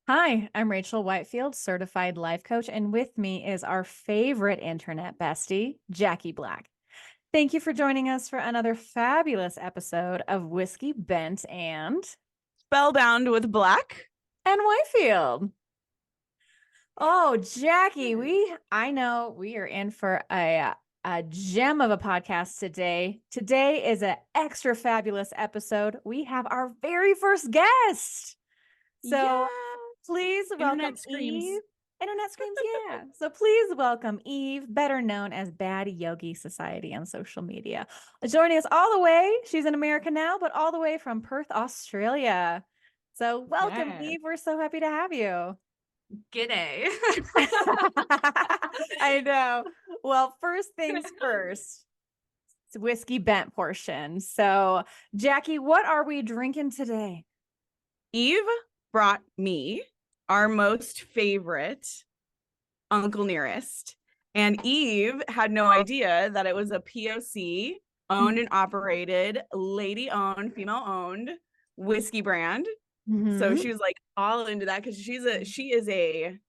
Hi, I'm Rachel Whitefield, certified life coach, and with me is our favorite internet bestie, Jackie Black. Thank you for joining us for another fabulous episode of Whiskey Bent Spellbound with Black. and Whitefield. Oh, Jackie, I know we are in for a gem of a podcast today. Today is an extra fabulous episode. We have our very first guest. So Yeah. please welcome Internet screams. Eve. Internet screams, yeah. So please welcome Eve, better known as Bad Yogi Society on social media. Joining us all the way, she's in America now, but all the way from Perth, Australia. So welcome, Yes. Eve. We're so happy to have you. G'day. I know. Well, first things first, it's whiskey bent portion. So, Jackie, what are we drinking today? Eve brought me our most favorite Uncle Nearest. And Eve had no idea that it was a POC owned and operated, lady owned, female owned whiskey brand. So she was like all into that because she is a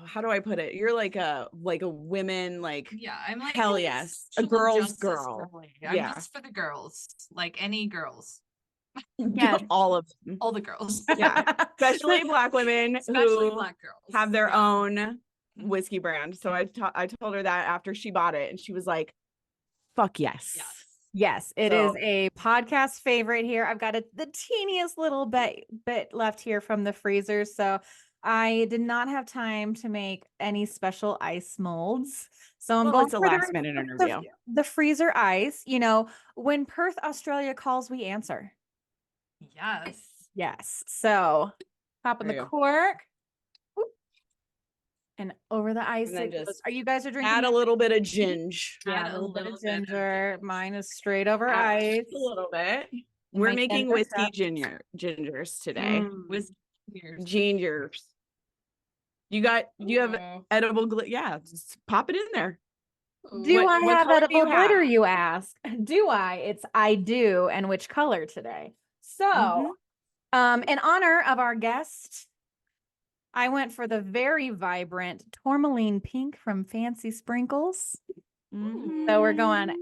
how do I put it? You're like a women Yeah, I'm like hell a yes, a social girl's justice girl. girly. I'm Yeah. just for the girls, like any girls, Yeah. All of them. all the girls, Yeah, especially Black women especially who Black girls have their Yeah. own whiskey brand. So I told her that after she bought it, and she was like, "Fuck yes." Yes, it So- is a podcast favorite here. I've got the teeniest little bit left here from the freezer. So I did not have time to make any special ice molds. So I'm going it's a for last minute interview. the freezer ice. You know, when Perth, Australia calls, we answer. Yes. Yes. So popping There the you go. cork. Whoop, and over the ice And then it goes. just Are you guys drinking Add a that? little bit of ginge. Yeah, Add a little bit of of ginger. Mine is straight over Add ice. a little bit. In We're my making Denver whiskey cup. gingers today. Whiskey. Cheers. Gingers. You have edible yeah, just pop it in there. Do I have color do edible you glitter, have? you ask? Do I? I do. And which color today? So, in honor of our guest, I went for the very vibrant tourmaline pink from Fancy Sprinkles. So we're going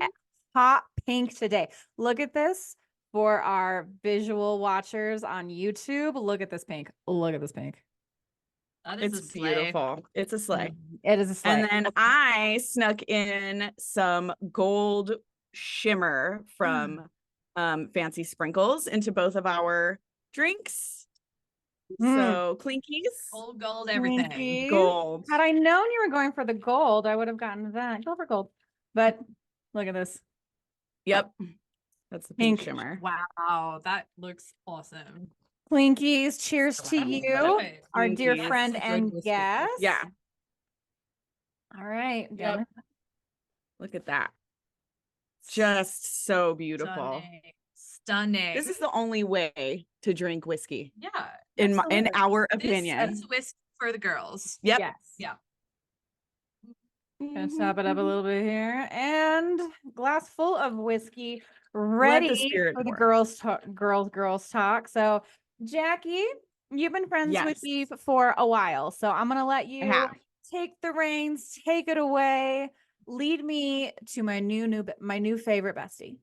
hot pink today. Look at this for our visual watchers on YouTube. Look at this pink. Look at this pink. That is It's a slay. beautiful. It's a sleigh. It is a sleigh. And then I snuck in some gold shimmer from Fancy Sprinkles into both of our drinks. So clinkies. Old gold, everything. Clinkies. Gold. Had I known you were going for the gold, I would have gotten that. Go for gold. But look at this. Yep. That's the pink Pink. shimmer. Wow, that looks awesome. Clinkies, cheers to you, Right. our dear Clinkies. friend Good and whiskey. guest. Yeah. All right. Yep. Look at that. Just so beautiful. Stunning. This is the only way to drink whiskey, Yeah. in Absolutely. our opinion. This is whiskey for the girls. Yep. Yes. Yeah. Gonna top it up a little bit here, and glass full of whiskey, Let ready the spirit for the pour. girls talk. So, Jackie, you've been friends with Yes. Eve for a while, so I'm gonna let you have. take the reins, take it away, lead me to my new favorite bestie.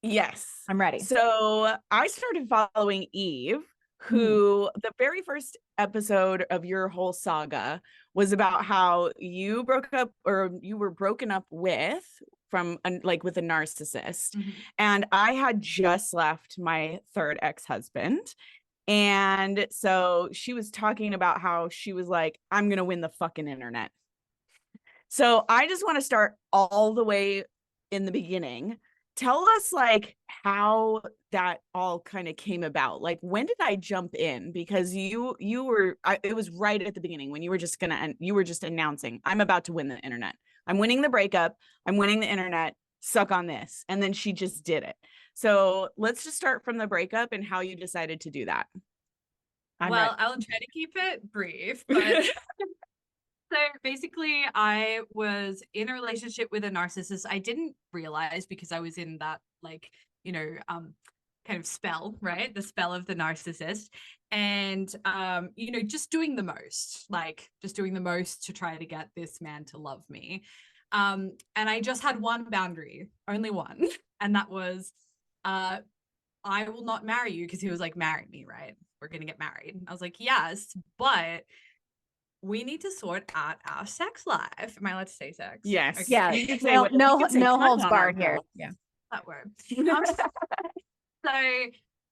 Yes. I'm ready. So I started following Eve, who the very first episode of your whole saga was about how you broke up, or you were broken up with with a narcissist. And I had just left my third ex-husband. And so she was talking about how she was like, I'm going to win the fucking internet. So I just want to start all the way in the beginning. Tell us like how that all kind of came about. Like, when did I jump in? Because it was right at the beginning when you were just announcing, I'm about to win the internet. I'm winning the breakup. I'm winning the internet. Suck on this. And then she just did it. So let's just start from the breakup and how you decided to do that. Well, I'll try to keep it brief, but so basically I was in a relationship with a narcissist. I didn't realize, because I was in that kind of spell, right? The spell of the narcissist. And, you know, just doing the most, like just doing the most to try to get this man to love me. And I just had one boundary, only one. And that was, I will not marry you, because he was like, marry me, right? We're going to get married. I was like, yes, but we need to sort out our sex life. Am I allowed to say sex? Yes. Okay. Yeah. You can say what- you No can say no cunt holds on barred our here. show. Yeah. That word. So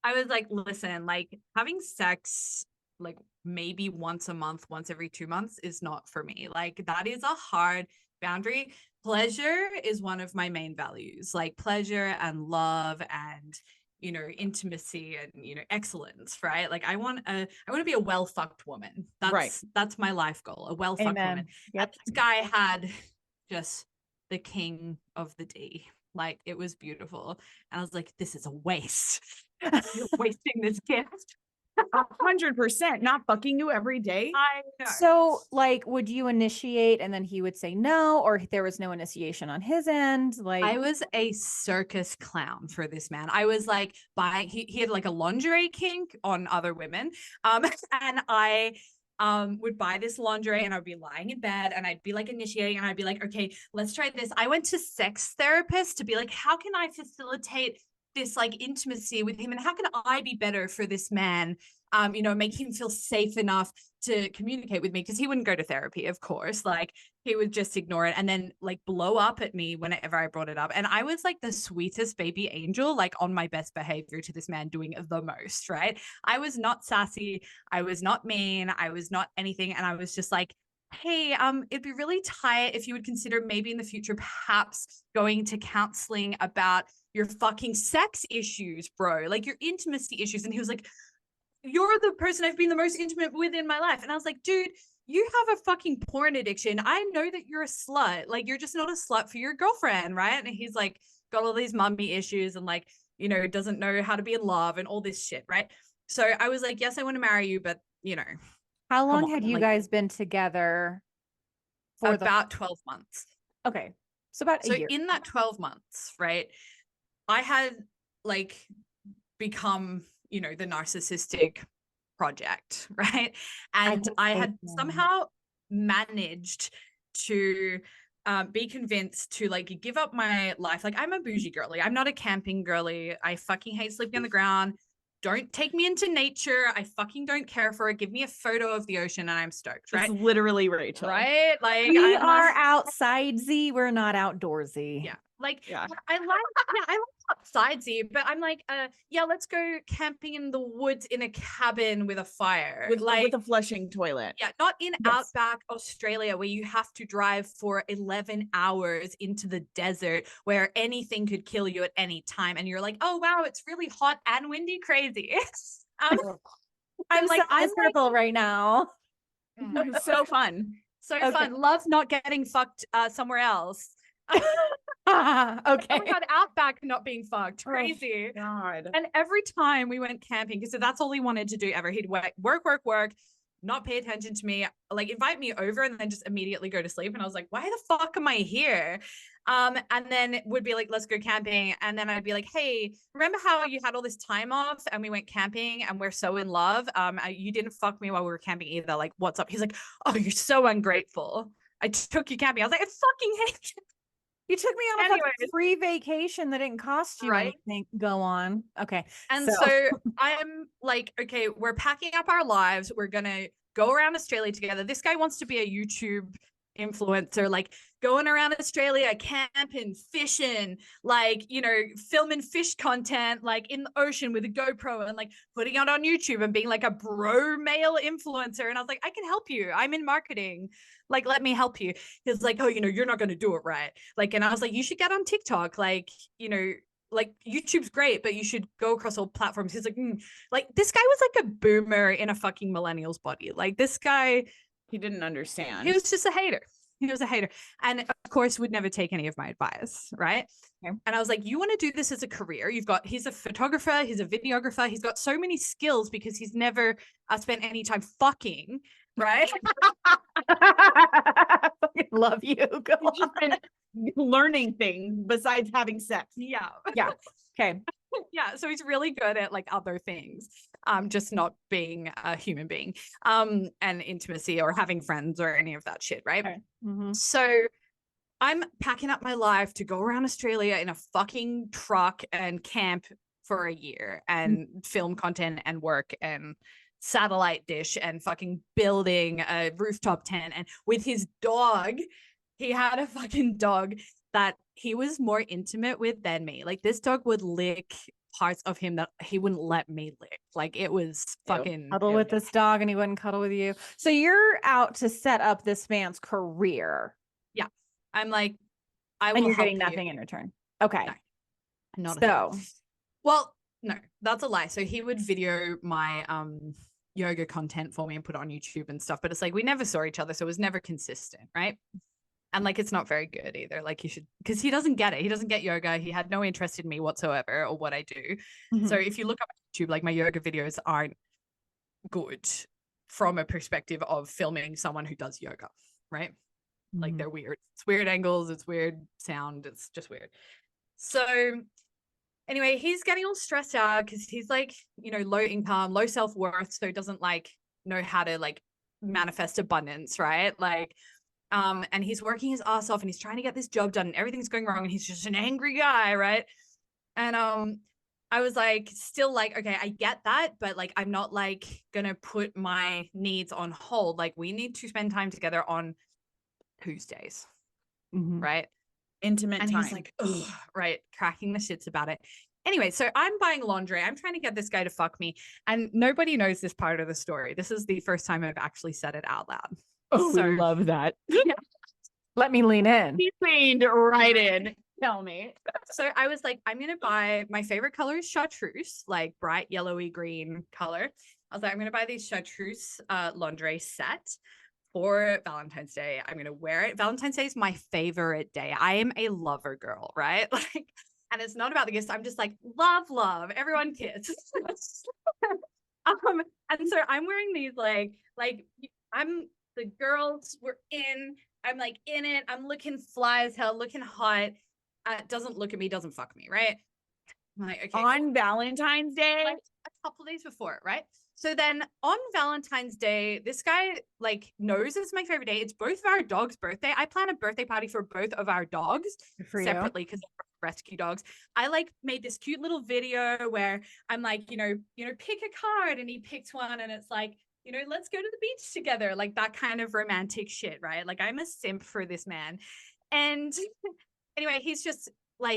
I was like, listen, like having sex like maybe once a month, once every 2 months is not for me. Like that is a hard boundary. Pleasure is one of my main values, like pleasure and love and, you know, intimacy and, you know, excellence, right? Like I want to be a well-fucked woman. That's my life goal, a well-fucked Amen. woman. Yep. And this guy had just the king of the D. Like it was beautiful. And I was like, this is a waste. You're wasting this gift. 100%, not fucking you every day. I know. So, like, would you initiate and then he would say no, or there was no initiation on his end? Like, I was a circus clown for this man. I was like buying, he had like a lingerie kink on other women. And I would buy this lingerie and I'd be lying in bed and I'd be like initiating and I'd be like, okay, let's try this. I went to sex therapists to be like, how can I facilitate this like intimacy with him and how can I be better for this man? You know, make him feel safe enough to communicate with me, because he wouldn't go to therapy, of course. Like he would just ignore it and then like blow up at me whenever I brought it up. And I was like the sweetest baby angel, like on my best behavior to this man, doing the most, right? I was not sassy. I was not mean. I was not anything. And I was just like, hey, it'd be really tight if you would consider maybe in the future, perhaps going to counseling about your fucking sex issues, bro, like your intimacy issues. And he was like, you're the person I've been the most intimate with in my life. And I was like, dude, you have a fucking porn addiction. I know that you're a slut. Like, you're just not a slut for your girlfriend, right? And he's like, got all these mummy issues and like, you know, doesn't know how to be in love and all this shit, right? So I was like, yes, I want to marry you, but you know. how long on, had you like, guys been together? For about 12 months. Okay. So about a year. In that 12 months, right, I had like become, you know, the narcissistic project, right? And I had somehow managed to be convinced to like give up my life. Like I'm a bougie girly. I'm not a camping girly. I fucking hate sleeping on the ground. Don't take me into nature. I fucking don't care for it. Give me a photo of the ocean and I'm stoked, right? It's literally Rachel. Right? Like we are outsidesy. We're not outdoorsy. Yeah. Like, Yeah. I like outsidesy, but I'm like, yeah, let's go camping in the woods in a cabin with a fire. With like a flushing toilet. Yeah, not in Yes. outback Australia where you have to drive for 11 hours into the desert where anything could kill you at any time. And you're like, oh, wow, it's really hot and windy, crazy. I'm like, so miserable right now. It's so fun. So Okay. fun. Love not getting fucked somewhere else. Okay. Oh my God, outback not being fucked. Crazy. Oh, God. And every time we went camping, because that's all he wanted to do ever. He'd work, not pay attention to me, like invite me over and then just immediately go to sleep. And I was like, why the fuck am I here? And then it would be like, let's go camping. And then I'd be like, hey, remember how you had all this time off and we went camping and we're so in love? You didn't fuck me while we were camping either. Like, what's up? He's like, oh, you're so ungrateful. I took you camping. I was like, I fucking hate you. You took me on a fucking Anyways. free vacation that didn't cost you Right. anything. Go on. Okay. And so I'm like, okay, we're packing up our lives. We're going to go around Australia together. This guy wants to be a YouTube influencer, like going around Australia, camping, fishing, like, you know, filming fish content, like in the ocean with a GoPro and like putting it on YouTube and being like a bro male influencer. And I was like, I can help you. I'm in marketing. Like, let me help you. He's like, oh, you know, you're not going to do it right. Like, and I was like, you should get on TikTok. Like, you know, like YouTube's great, but you should go across all platforms. He's like, like this guy was like a boomer in a fucking millennial's body. Like this guy, He didn't understand. he was just a hater. He was a hater. And of course would never take any of my advice. Right. Okay. And I was like, you want to do this as a career? He's a photographer. He's a videographer. He's got so many skills because he's never spent any time fucking. Right. I fucking love you. Go He's just been learning things besides having sex. Yeah. Yeah. Okay. Yeah, so he's really good at like other things, just not being a human being, and intimacy or having friends or any of that shit, right? Okay. Mhm. So I'm packing up my life to go around Australia in a fucking truck and camp for a year and film content and work and satellite dish and fucking building a rooftop tent. And with his dog, he had a fucking dog that he was more intimate with than me. Like this dog would lick parts of him that he wouldn't let me lick. Like it was fucking Cuddle with this dog and he wouldn't cuddle with you. So you're out to set up this man's career. Yeah. I'm like, I And will you're help getting you. nothing in return. Okay. No, not a So thing. Well, no, that's a lie. So he would video my yoga content for me and put it on YouTube and stuff, but it's like we never saw each other, so it was never consistent, right? And like it's not very good either. Like you should, because he doesn't get it. He doesn't get yoga. He had no interest in me whatsoever or what I do. So if you look up YouTube, like my yoga videos aren't good from a perspective of filming someone who does yoga, right? Like they're weird. It's weird angles, it's weird sound, it's just weird. So anyway, he's getting all stressed out because he's like, you know, low income, low self-worth, so he doesn't like know how to like manifest abundance, right? Like and he's working his ass off and he's trying to get this job done and everything's going wrong and he's just an angry guy, right? And I was like still like, okay, I get that, but like I'm not like gonna put my needs on hold. Like we need to spend time together on Tuesdays, right? Intimate And time. he's like, ugh, right, cracking the shits about it. Anyway, so I'm buying laundry. I'm trying to get this guy to fuck me. And nobody knows this part of the story. This is the first time I've actually said it out loud. Oh, So, we love that. yeah. let me lean in. He leaned right in. Tell me. So I was like, I'm going to buy my favorite color is chartreuse, like bright yellowy green color. I was like, I'm going to buy these chartreuse lingerie set for Valentine's Day. I'm going to wear it. Valentine's Day is my favorite day. I am a lover girl, right? Like, and it's not about the gifts. I'm just like, love, everyone kiss. And so I'm wearing these like I'm the girls were in, I'm like in it. I'm looking fly as hell, looking hot. Doesn't look at me, doesn't fuck me, right? I'm like, okay. On Valentine's Day? Like a couple days before, right? So then on Valentine's Day, this guy like knows it's my favorite day. It's both of our dogs' birthday. I plan a birthday party for both of our dogs separately because they're rescue dogs. I like made this cute little video where I'm like, you know, pick a card, and he picked one, and it's like, you know, let's go to the beach together, like that kind of romantic shit, right? Like I'm a simp for this man. And anyway, he's just a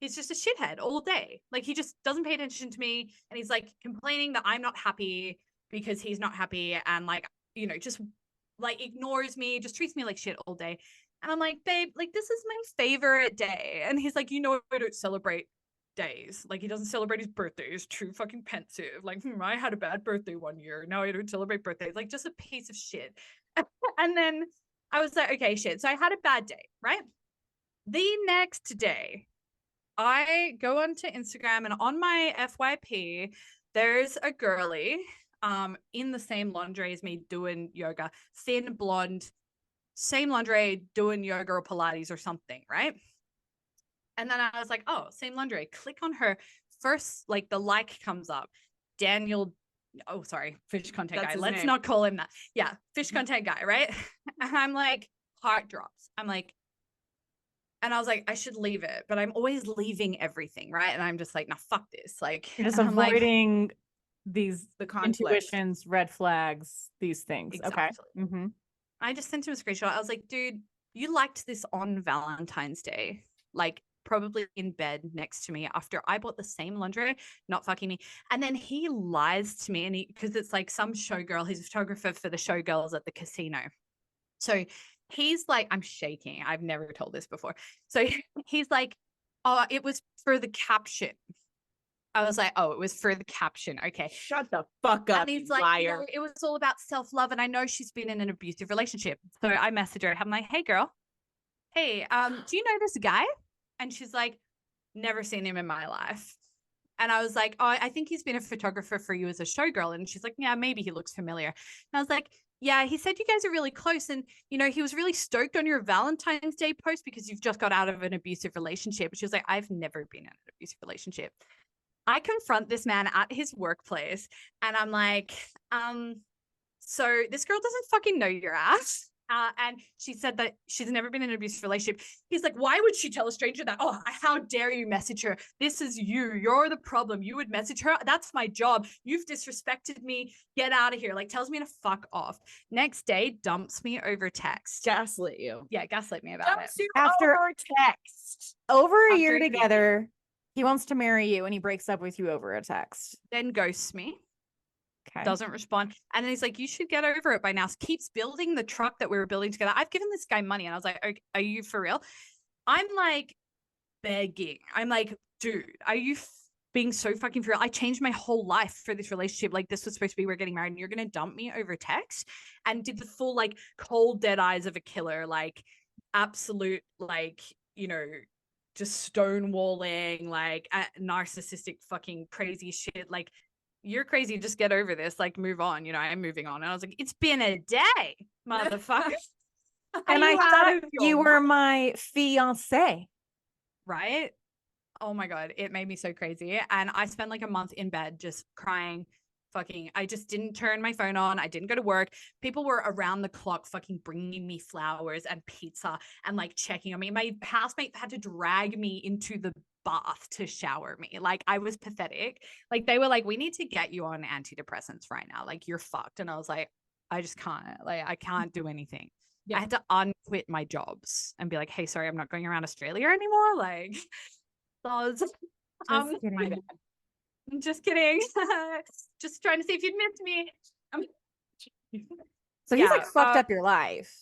shithead all day. Like he just doesn't pay attention to me. And he's like complaining that I'm not happy because he's not happy. And like, you know, just like ignores me, just treats me like shit all day. And I'm like, babe, like this is my favorite day. And he's like, you know, I don't celebrate days. Like he doesn't celebrate his birthday. He's too fucking pensive. Like, I had a bad birthday one year. Now I don't celebrate birthdays. Like just a piece of shit. And then I was like, okay, shit. So I had a bad day, right? The next day, I go onto Instagram and on my FYP, there's a girly in the same lingerie as me doing yoga, thin blonde, same lingerie doing yoga or Pilates or something, right? And then I was like, oh, same lingerie. Click on her. First, like the like comes up. Daniel, oh, sorry, fish content That's guy. his Let's name. not call him that. Yeah, fish content guy, right? And I'm like, heart drops. I'm like, and I was like, I should leave it, but I'm always leaving everything, right? And I'm just like, nah, fuck this. Like, You're just and I'm like, avoiding these The conflict. intuitions, red flags, these things. Exactly. Okay. I just sent him a screenshot. I was like, dude, you liked this on Valentine's Day, like probably in bed next to me after I bought the same lingerie, not fucking me. And then he lies to me, and because it's like some showgirl, he's a photographer for the showgirls at the casino. So he's like, I'm shaking. I've never told this before. So he's like, oh, it was for the caption. I was like, oh, it was for the caption. Okay. Shut the fuck up, And he's you like, liar. no, it was all about self-love. And I know she's been in an abusive relationship. So I messaged her. I'm like, hey, girl. Hey, do you know this guy? And she's like, never seen him in my life. And I was like, oh, I think he's been a photographer for you as a showgirl. And she's like, yeah, maybe he looks familiar. And I was like, yeah, he said you guys are really close. And, you know, he was really stoked on your Valentine's Day post because you've just got out of an abusive relationship. She was like, I've never been in an abusive relationship. I confront this man at his workplace and I'm like, so this girl doesn't fucking know your ass. And she said that she's never been in an abusive relationship. He's like, why would she tell a stranger that? Oh, how dare you message her? This is you. You're the problem. You would message her. That's my job. You've disrespected me. Get out of here. Like, tells me to fuck off. Next day, dumps me over text. Gaslit you. Yeah, gaslit me about Dumps it. you After- over text. Over a year After- together, he wants to marry you and he breaks up with you over a text. Then ghosts me. Okay. Doesn't respond. And then he's like, you should get over it by now. Keeps building the truck that we were building together. I've given this guy money. And I was like, okay, are you for real? I'm like begging. I'm like, dude, are you being so fucking for real? I changed my whole life for this relationship. Like, this was supposed to be, we're getting married and you're going to dump me over text. And did the full, like, cold dead eyes of a killer, like absolute, like, you know, just stonewalling, like narcissistic fucking crazy shit. Like, you're crazy, just get over this, like, move on. You know, I'm moving on. And I was like, it's been a day, motherfucker. And I thought you were my fiance. Right? Oh my God, it made me so crazy. And I spent like a month in bed just crying, fucking, I just didn't turn my phone on. I didn't go to work. People were around the clock fucking bringing me flowers and pizza and like checking on me. My housemate had to drag me into the bath to shower me. Like, I was pathetic. Like, they were like, we need to get you on antidepressants right now. Like, you're fucked. And I was like, I just can't. Like, I can't do anything. Yeah. I had to unquit my jobs and be like, hey, sorry, I'm not going around Australia anymore. Like, those. Just kidding. My bad. I'm just kidding. Just trying to see if you'd miss me. So he's like Yeah, fucked up your life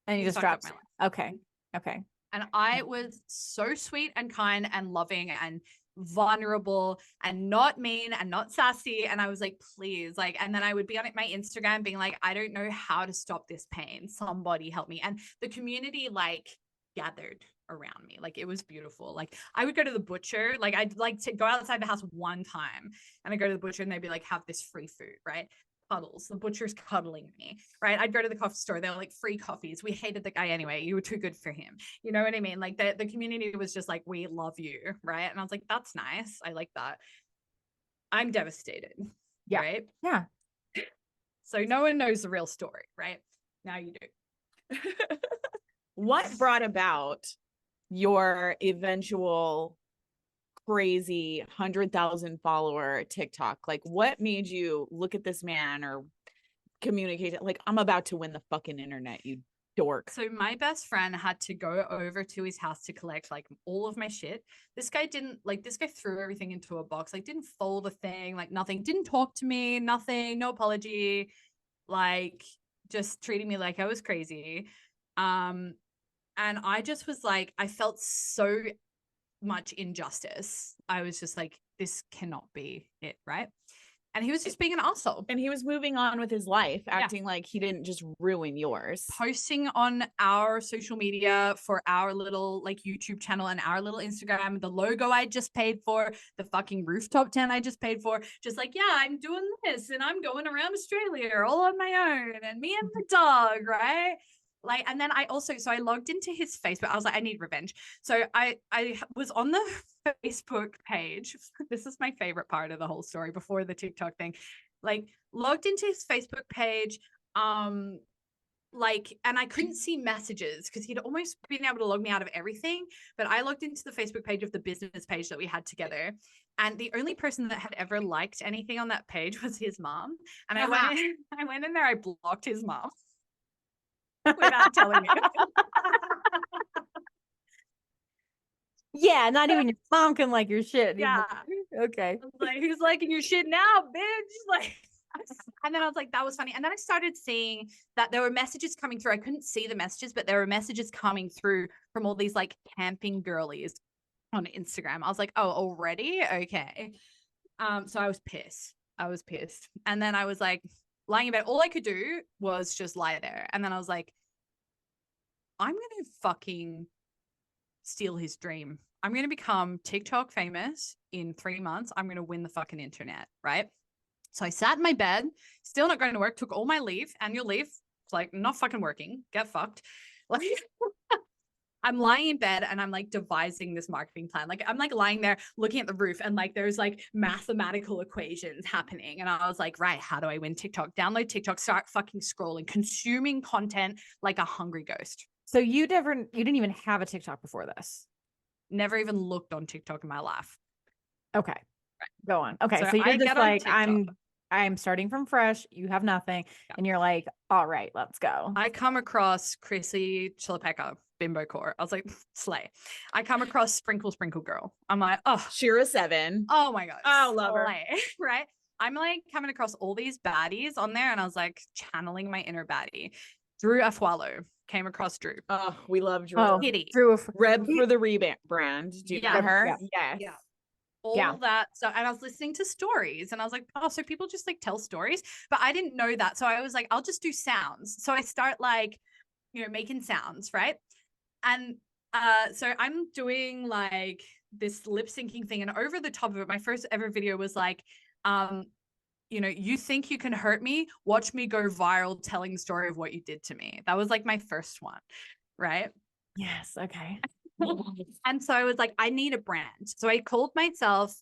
and you he's just fucked up dropped. my Okay. Okay. And I was so sweet and kind and loving and vulnerable and not mean and not sassy. And I was like, please, like, and then I would be on my Instagram being like, I don't know how to stop this pain. Somebody help me. And the community like gathered around me. Like, it was beautiful. Like, I would go to the butcher. Like, I'd like to go outside the house one time and I go to the butcher and they'd be like, have this free food, right? Cuddles. The butcher's cuddling me, right? I'd go to the coffee store. They were like, free coffees. We hated the guy anyway. You were too good for him. You know what I mean? Like, the community was just like, we love you, right? And I was like, that's nice. I like that. I'm devastated. Yeah. Right? Yeah. So no one knows the real story, right? Now you do. What brought about your eventual crazy 100,000 follower TikTok? Like, what made you look at this man or communicate it? Like, I'm about to win the fucking internet, you dork. So my best friend had to go over to his house to collect like all of my shit. This guy threw everything into a box, like didn't fold a thing, like nothing, didn't talk to me, nothing, no apology, like just treating me like I was crazy. And I just was like, I felt so much injustice. I was just like, this cannot be it, right? And he was just being an asshole. And he was moving on with his life, acting like he didn't just ruin yours. Posting on our social media for our little like YouTube channel and our little Instagram, the logo I just paid for, the fucking rooftop tent I just paid for, just like, yeah, I'm doing this and I'm going around Australia all on my own and me and the dog, right? Like, and then I logged into his Facebook. I was like, I need revenge. So I was on the Facebook page. This is my favorite part of the whole story before the TikTok thing. Like, logged into his Facebook page. Like, and I couldn't see messages because he'd almost been able to log me out of everything. But I logged into the Facebook page of the business page that we had together. And the only person that had ever liked anything on that page was his mom. And I went in there, I blocked his mom. Without telling you. Yeah, not even your mom can like your shit. Yeah. Okay. Like, who's liking your shit now, bitch? Like, and then I was like, that was funny. And then I started seeing that there were messages coming through. I couldn't see the messages, but there were messages coming through from all these like camping girlies on Instagram. I was like, oh, already? Okay. So I was pissed. And then I was like, lying about, all I could do was just lie there. And then I was like, I'm going to fucking steal his dream. I'm going to become TikTok famous in 3 months. I'm going to win the fucking internet, right? So I sat in my bed, still not going to work, took all my leave, annual leave. It's like, not fucking working. Get fucked. Like, I'm lying in bed and I'm like devising this marketing plan. Like I'm like lying there looking at the roof and like there's like mathematical equations happening. And I was like, right, how do I win TikTok? Download TikTok, start fucking scrolling, consuming content like a hungry ghost. So you didn't even have a TikTok before this? Never even looked on TikTok in my life. Okay. Go on. Okay. So So you're I just get on like, TikTok. I'm starting from fresh. You have nothing. Yeah. And you're like, all right, let's go. I come across Chrissy Chillipecker, Bimbo Core. I was like, slay. I come across Sprinkle Girl. I'm like, oh, Shira 7. oh my God. Oh, love her. Slay. Right? I'm like coming across all these baddies on there and I was like channeling my inner baddie. Drew Afualo. Came across Drew. Oh, we love Drew. Oh, Kitty. Drew Reb for the brand. Do you know her? Yeah. Yes. Yeah. All that stuff. And I was listening to stories and I was like, oh, so people just like tell stories. But I didn't know that. So I was like, I'll just do sounds. So I start like, you know, making sounds, right? And so I'm doing like this lip syncing thing. And over the top of it, my first ever video was like, you know, you think you can hurt me? Watch me go viral telling the story of what you did to me. That was like my first one, right? Yes. Okay. And so I was like, I need a brand. So I called myself,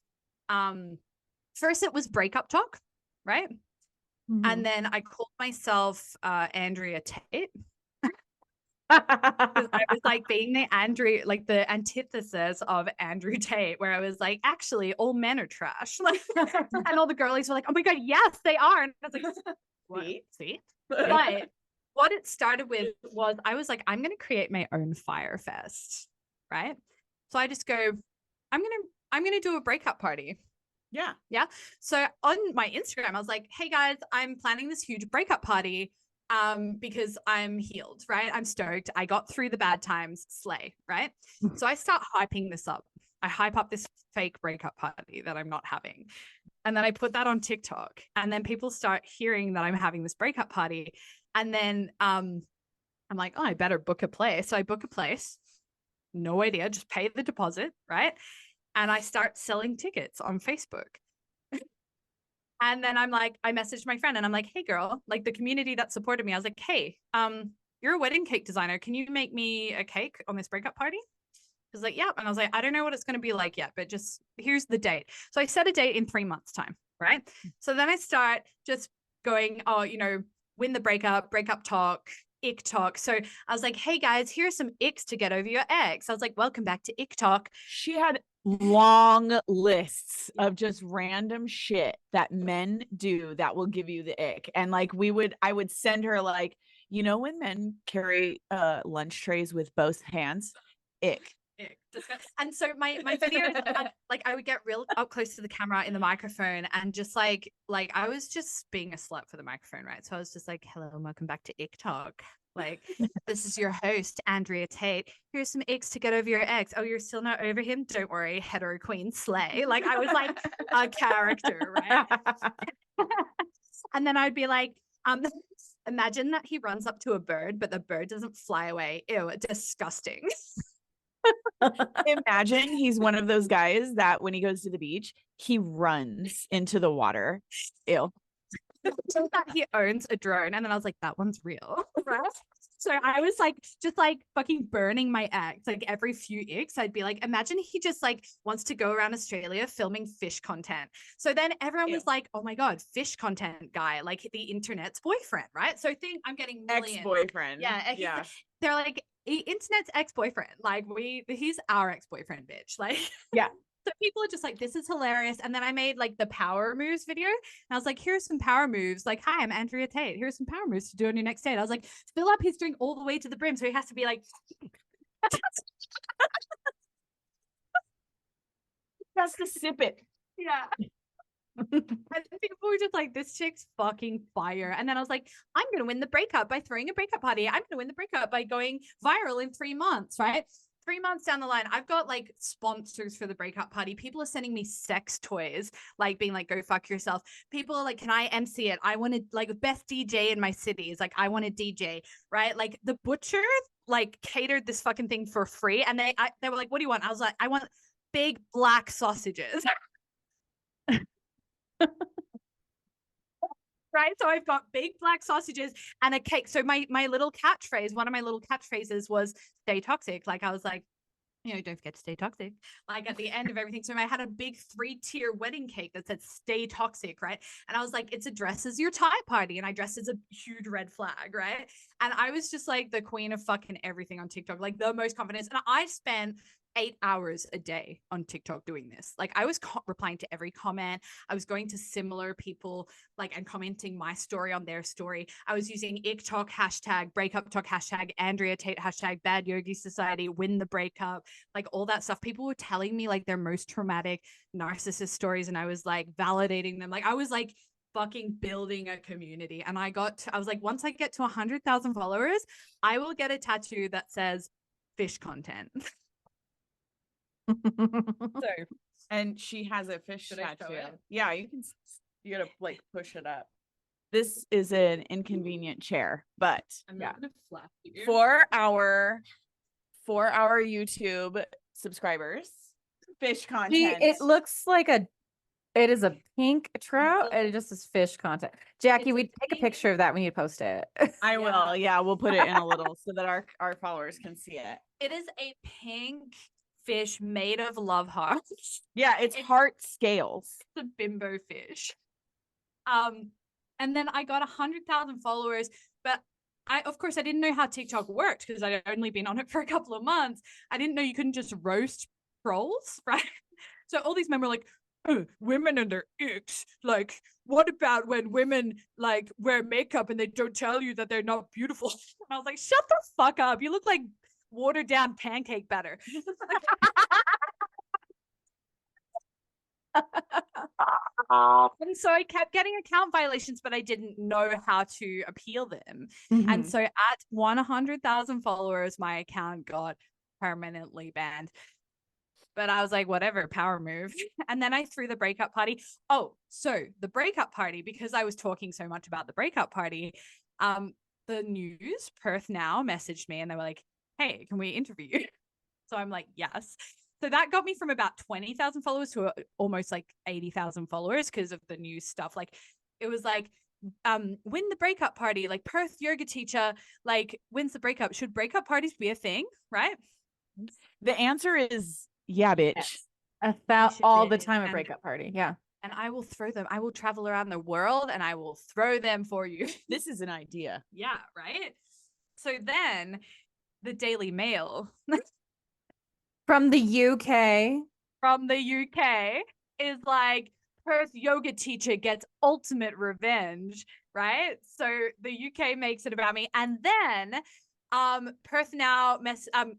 first it was Breakup Talk, right? Mm-hmm. And then I called myself Andrea Tate. I was like being the antithesis of Andrew Tate, where I was like, actually, all men are trash. Like, and all the girlies were like, oh my God, yes, they are. And I was like, what? See? But what it started with was I was like, I'm going to create my own Fire Fest, right? So I just go, I'm going to do a breakup party. Yeah. Yeah. So on my Instagram, I was like, hey guys, I'm planning this huge breakup party because I'm healed, right? I'm stoked. I got through the bad times, slay, right? So I start hyping this up. I hype up this fake breakup party that I'm not having. And then I put that on TikTok and then people start hearing that I'm having this breakup party. And then I'm like, oh, I better book a place. So I book a place. No idea, just pay the deposit, right? And I start selling tickets on Facebook. And then I'm like, I messaged my friend and I'm like, hey girl, like the community that supported me, I was like, hey, you're a wedding cake designer. Can you make me a cake on this breakup party? She's like, yeah. And I was like, I don't know what it's going to be like yet, but just here's the date. So I set a date in 3 months time, right? So then I start just going, oh, you know, win the breakup talk, ick talk. So I was like, hey guys, here's some icks to get over your ex. I was like, welcome back to ick talk. She had long lists of just random shit that men do that will give you the ick. And like I would send her like, you know, when men carry lunch trays with both hands, ick. And so my videos, like I would get real up close to the camera in the microphone and just like I was just being a slut for the microphone, right? So I was just like, hello and welcome back to Ick Talk. Like, this is your host, Andrea Tate. Here's some icks to get over your ex. Oh, you're still not over him? Don't worry, hetero queen slay. Like I was like a character, right? And then I'd be like, imagine that he runs up to a bird, but the bird doesn't fly away. Ew, disgusting. Imagine he's one of those guys that when he goes to the beach, he runs into the water. Ew. So that he owns a drone. And then I was like, that one's real. Right? So I was like, just like fucking burning my ex. Like every few icks, I'd be like, imagine he just like wants to go around Australia filming fish content. So then everyone was like, oh my God, fish content guy, like the internet's boyfriend, right? So I'm getting millions. Ex-boyfriend. Yeah. They're like, internet's ex-boyfriend. Like he's our ex-boyfriend, bitch. Like, yeah. So people are just like, this is hilarious. And then I made like the power moves video. And I was like, here's some power moves. Like, hi, I'm Andrea Tate. Here's some power moves to do on your next date. I was like, fill up his drink all the way to the brim. So he has to be like, he has to sip it. Yeah. And people were just like, this chick's fucking fire. And then I was like, I'm going to win the breakup by throwing a breakup party. I'm going to win the breakup by going viral in 3 months, right? 3 months down the line, I've got like sponsors for the breakup party. People are sending me sex toys, like being like, go fuck yourself. People are like, can I MC it? I wanted like best DJ in my city is like, I want a DJ, right? Like the butcher like catered this fucking thing for free. And they were like, what do you want? I was like, I want big black sausages. right? So I've got big black sausages and a cake. So my little catchphrase, one of my little catchphrases was stay toxic. Like I was like, don't forget to stay toxic. Like at the end of everything. So I had a big 3-tier wedding cake that said stay toxic, right? And I was like, it's a dress as your tie party. And I dressed as a huge red flag, right? And I was just like the queen of fucking everything on TikTok, like the most confidence. And I spent 8 hours a day on TikTok doing this. Like I was replying to every comment. I was going to similar people like and commenting my story on their story. I was using IkTok hashtag, breakup talk hashtag, Andrea Tate hashtag, bad yogi society, win the breakup, like all that stuff. People were telling me like their most traumatic narcissist stories. And I was like validating them. Like I was like fucking building a community. And I was like, once I get to 100,000 followers, I will get a tattoo that says fish content. So, and she has a fish should I show tattoo. it? Yeah, you gotta like push it up. This is an inconvenient chair, but I'm yeah, not gonna flap you. for our YouTube subscribers, fish content. It looks like it is a pink trout and it just is fish content. Jackie, It's a we take a pink- picture of that when you post it. I will. Yeah, we'll put it in a little so that our followers can see it. It is a pink fish made of love hearts. Yeah, it's heart scales. It's a bimbo fish. And then I got 100,000 followers, but of course I didn't know how TikTok worked because I'd only been on it for a couple of months. I didn't know you couldn't just roast trolls, right? So all these men were like, oh, women and their icks. Like, what about when women like wear makeup and they don't tell you that they're not beautiful? And I was like, shut the fuck up. You look like watered down pancake batter. And so I kept getting account violations, but I didn't know how to appeal them. And so at 100,000 followers, my account got permanently banned. But I was like, whatever, power move. And then I threw the breakup party. Oh, so the breakup party, because I was talking so much about the breakup party, the news, Perth Now, messaged me and they were like, hey, can we interview you? So I'm like, yes. So that got me from about 20,000 followers to almost like 80,000 followers because of the news stuff. Like it was like, win the breakup party, like Perth yoga teacher, like wins the breakup. Should breakup parties be a thing? Right? The answer is yeah, bitch. Yes. All the time a breakup party. Yeah. And I will throw them. I will travel around the world and I will throw them for you. This is an idea. Yeah, right? So then the Daily Mail from the UK is like, Perth yoga teacher gets ultimate revenge, right? So the UK makes it about me. And then Perth Now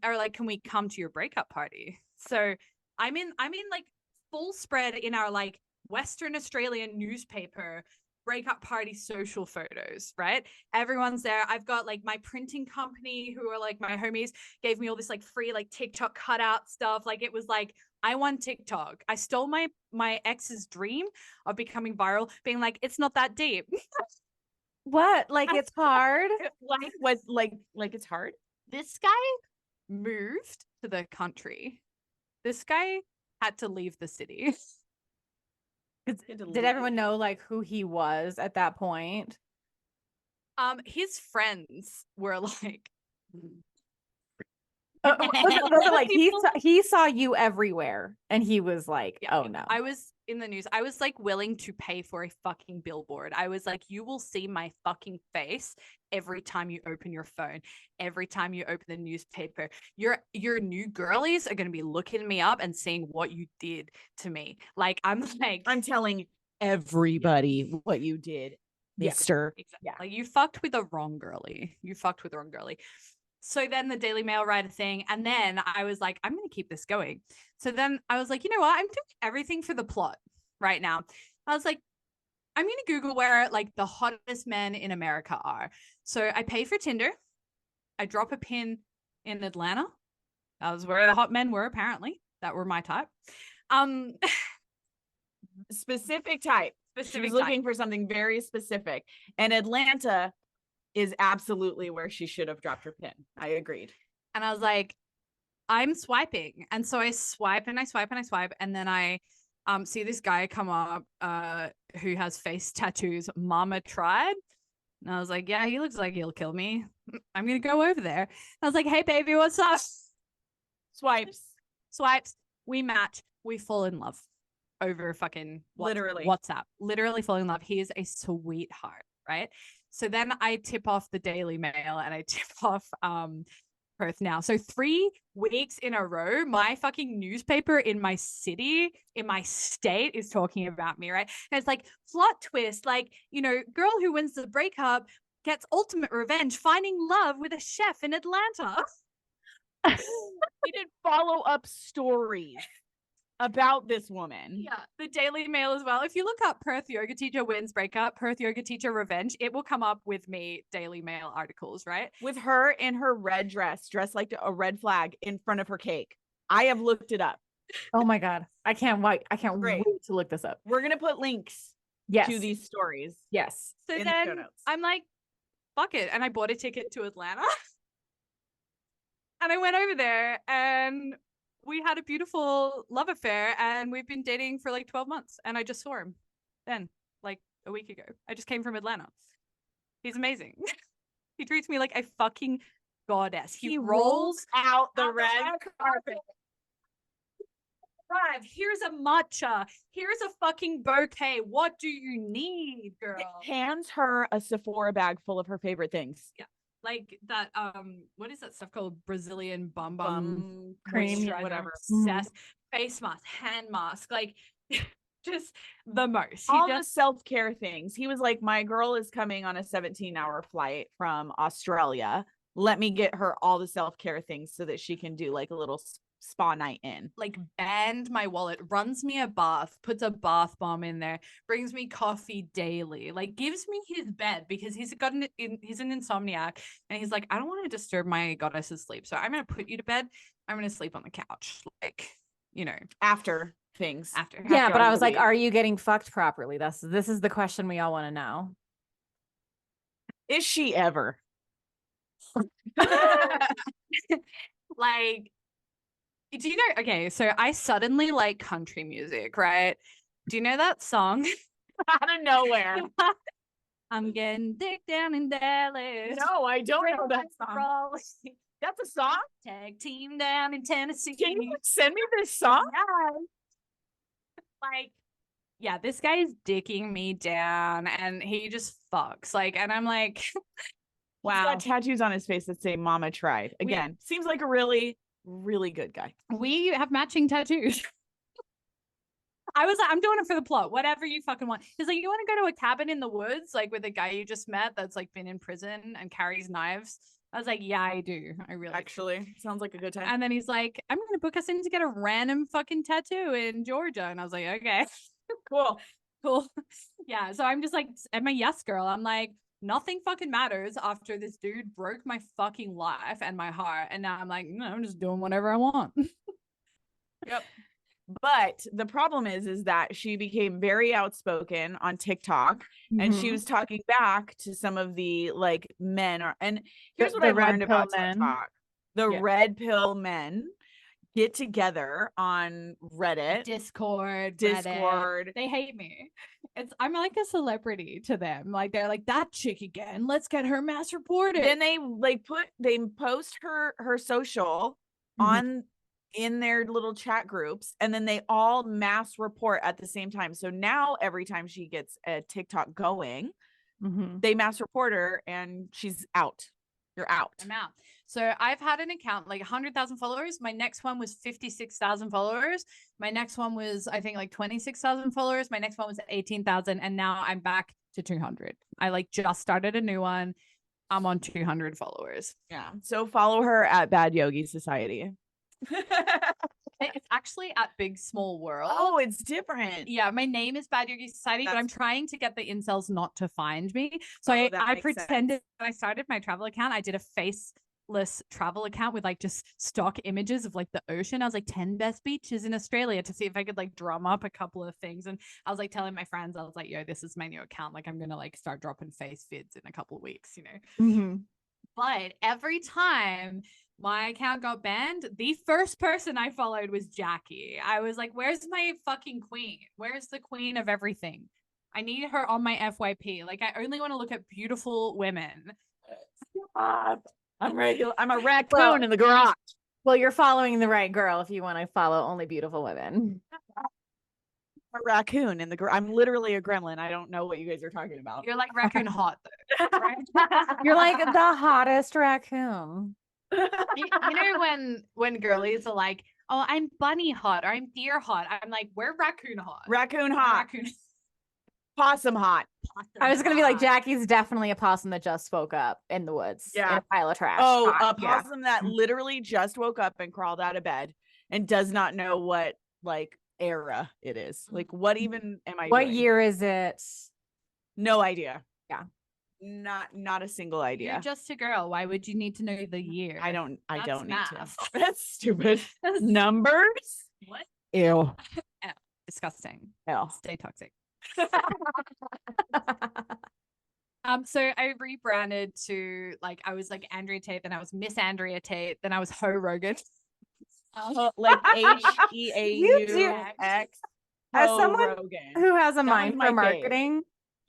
are like, can we come to your breakup party? So I'm in like full spread in our like Western Australian newspaper breakup party social photos, right? Everyone's there. I've got like my printing company who are like my homies gave me all this like free like TikTok cutout stuff. Like it was like I won TikTok. I stole my ex's dream of becoming viral, being like, it's not that deep. What? Like it's hard? Like what? Like it's hard? This guy moved to the country. This guy had to leave the city. Did everyone know like who he was at that point? His friends were like, was it like he saw you everywhere and he was like, oh no. I was in the news. I was like willing to pay for a fucking billboard. I was like, you will see my fucking face every time you open your phone, every time you open the newspaper. Your new girlies are going to be looking me up and seeing what you did to me. Like I'm telling everybody what you did, mister. Exactly. Yeah. Like you fucked with the wrong girly. So then the Daily Mail write a thing. And then I was like, I'm going to keep this going. So then I was like, you know what? I'm doing everything for the plot right now. I was like, I'm going to Google where like the hottest men in America are. So I pay for Tinder. I drop a pin in Atlanta. That was where the hot men were, apparently. That were my type. Specific type. She was looking for something very specific. And Atlanta is absolutely where she should have dropped her pin. I agreed. And I was like, I'm swiping. And so I swipe and I swipe and I swipe. And then I see this guy come up who has face tattoos. Mama tried. And I was like, yeah, he looks like he'll kill me. I'm going to go over there. I was like, hey, baby, what's up? Swipes. We match. We fall in love over fucking Literally WhatsApp. Literally fall in love. He is a sweetheart, right? So then I tip off the Daily Mail and I tip off Perth Now. So 3 weeks in a row, my fucking newspaper in my city, in my state is talking about me, right? And it's like plot twist, like, you know, girl who wins the breakup gets ultimate revenge, finding love with a chef in Atlanta. We did follow-up stories about this woman. Yeah, the Daily Mail as well. If you look up Perth yoga teacher wins breakup, Perth yoga teacher revenge, it will come up with me Daily Mail articles, right? With her in her red dress, dressed like a red flag in front of her cake. I have looked it up. Oh my God. I can't wait. I can't Great. wait to look this up. We're going to put links Yes. to these stories. Yes. So in the show then notes. I'm like, fuck it. And I bought a ticket to Atlanta. And I went over there and we had a beautiful love affair and we've been dating for like 12 months. And I just saw him then, like a week ago. I just came from Atlanta. He's amazing. He treats me like a fucking goddess. He rolls out the out red carpet. Drive. Here's a matcha. Here's a fucking bouquet. What do you need, girl? Hands her a Sephora bag full of her favorite things. Yeah. Like that, what is that stuff called? Brazilian bum cream, moisturizer, whatever. obsessed. Face mask, hand mask, like just the most. All the self-care things. He was like, my girl is coming on a 17-hour flight from Australia. Let me get her all the self-care things so that she can do like a little spa night in. Like banned my wallet, runs me a bath, puts a bath bomb in there, brings me coffee daily, like gives me his bed because he's an insomniac and he's like, I don't want to disturb my goddess's sleep, so I'm gonna put you to bed. I'm gonna sleep on the couch, like, you know, after things. Yeah, but I was like, are you getting fucked properly? This is the question we all want to know. Is she ever? Like, do you know, okay, so I suddenly like country music, right? Do you know that song? Out of nowhere. I'm getting dick down in Dallas. No, I don't know that song. That's a song? Tag team down in Tennessee. Can you send me this song? Yeah. Like, yeah, this guy's dicking me down and he just fucks. Like, and I'm like, wow. He's got tattoos on his face that say Mama Tried. Again, seems like a really, really good guy. We have matching tattoos. I was like, I'm doing it for the plot. Whatever you fucking want. He's like, you want to go to a cabin in the woods, like with a guy you just met that's like been in prison and carries knives? I was like, yeah, I do. I really actually sounds like a good time. And then he's like, I'm gonna book us in to get a random fucking tattoo in Georgia. And I was like, okay, cool. Yeah. So I'm just like, I'm a yes girl. I'm like, nothing fucking matters after this dude broke my fucking life and my heart. And now I'm like, no, I'm just doing whatever I want. Yep. But the problem is that she became very outspoken on TikTok and she was talking back to some of the like men and here's what I learned about TikTok. The red pill men get together on Reddit, Discord. They hate me. I'm like a celebrity to them. Like they're like, that chick again. Let's get her mass reported. Then they post her social on in their little chat groups and then they all mass report at the same time. So now every time she gets a TikTok going, they mass report her and she's out. You're out. I'm out. So I've had an account like 100,000 followers. My next one was 56,000 followers. My next one was, I think, like 26,000 followers. My next one was 18,000. And now I'm back to 200. I like just started a new one. I'm on 200 followers. Yeah. So follow her at Bad Yogi Society. It's actually at Big Small World. Oh, it's different. Yeah, my name is Bad Yogi Society, but I'm trying to get the incels not to find me. So I pretended when I started my travel account, I did a faceless travel account with like just stock images of like the ocean. I was like 10 best beaches in Australia to see if I could like drum up a couple of things. And I was like telling my friends, I was like, yo, this is my new account. Like I'm gonna like start dropping face vids in a couple of weeks, you know. But every time my account got banned, the first person I followed was Jackie. I was like, where's my fucking queen? Where's the queen of everything? I need her on my FYP. Like, I only want to look at beautiful women. I'm a raccoon in the garage. Well, you're following the right girl if you want to follow only beautiful women. A raccoon in the garage. I'm literally a gremlin. I don't know what you guys are talking about. You're like raccoon hot, though. Right? You're like the hottest raccoon. You know when girlies are like, oh, I'm bunny hot or I'm deer hot. I'm like, we're raccoon hot. Raccoon We're hot. Raccoon Possum hot. I was gonna be like, hot. Jackie's definitely a possum that just spoke up in the woods. Yeah. In a pile of trash. Oh, Hot. a possum that literally just woke up and crawled out of bed and does not know what like era it is. Like, what even am I What doing? year is it? No idea. Yeah. Not a single idea. You're just a girl. Why would you need to know the year? I don't That's need math. to. That's stupid. Numbers? What? Ew. Disgusting. Ew. Stay toxic. So I rebranded to like I was like Andrea Tate, then I was Miss Andrea Tate, then I was Ho Rogan. Like You do. HEAUX. As Ho someone Rogan. who has a That mind was my for fave. marketing,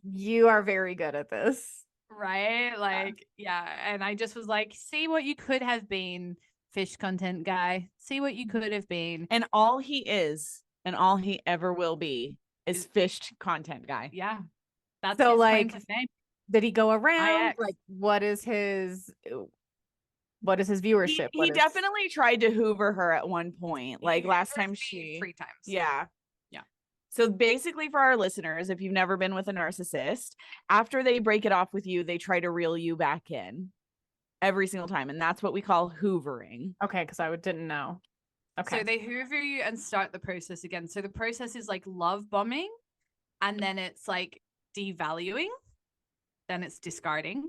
you are very good at this. Right? Like, yeah. And I just was like, see what you could have been, fish content guy. See what you could have been. And all he is and all he ever will be is fished content guy. Yeah. That's So, his claim like, to fame. Did he go around? IX. Like, what is his viewership? He definitely tried to hoover her at one point. Like last time she 3 times. Yeah. Yeah. So basically for our listeners, if you've never been with a narcissist, after they break it off with you, they try to reel you back in every single time. And that's what we call hoovering. Okay, because I didn't know. Okay. So they hoover you and start the process again. So the process is like love bombing, and then it's like devaluing, then it's discarding,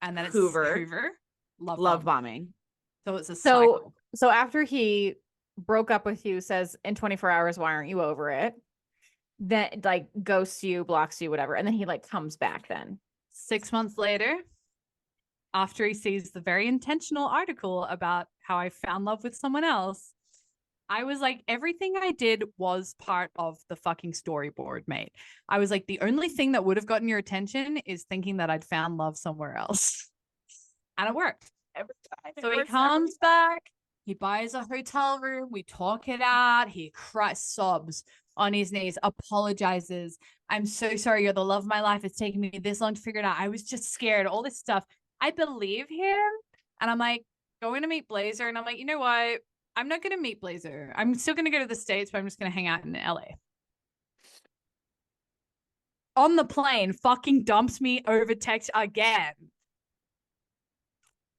and then it's hoover, love bombing. So it's a cycle. So after he broke up with you, says in 24 hours, why aren't you over it? Then like ghosts you, blocks you, whatever. And then he like comes back then. 6 months later, after he sees the very intentional article about how I found love with someone else, I was like, everything I did was part of the fucking storyboard, mate. I was like, the only thing that would have gotten your attention is thinking that I'd found love somewhere else. And it worked. Every time. So he comes back, he buys a hotel room, we talk it out, he cries, sobs on his knees, apologizes. I'm so sorry, you're the love of my life. It's taken me this long to figure it out. I was just scared, all this stuff. I believe him. And I'm like, going to meet Blazer. And I'm like, you know what? I'm not going to meet Blazer. I'm still going to go to the States, but I'm just going to hang out in LA. On the plane, fucking dumps me over text again.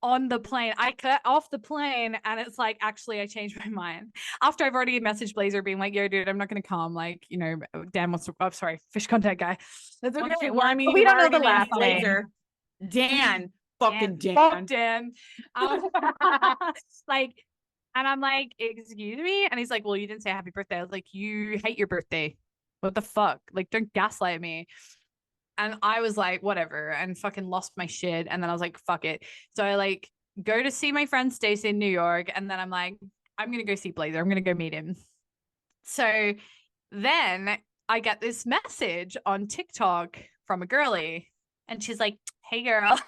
On the plane, I cut off the plane, and it's like, actually, I changed my mind after I've already messaged Blazer, being like, "Yo, dude, I'm not gonna come." Like, you know, Dan wants to. Oh, sorry, fish contact guy. That's Why don't okay. you Well, I work- mean, we don't know already the last named Blazer. Dan. Fucking Dan. Fuck Dan. Like, and I'm like, excuse me, and he's like, "Well, you didn't say happy birthday." I was like, "You hate your birthday. What the fuck? Like, don't gaslight me." And I was like, whatever, and fucking lost my shit. And then I was like, fuck it. So I like go to see my friend Stacey in New York. And then I'm like, I'm going to go see Blazer. I'm going to go meet him. So then I get this message on TikTok from a girly. And she's like, hey, girl.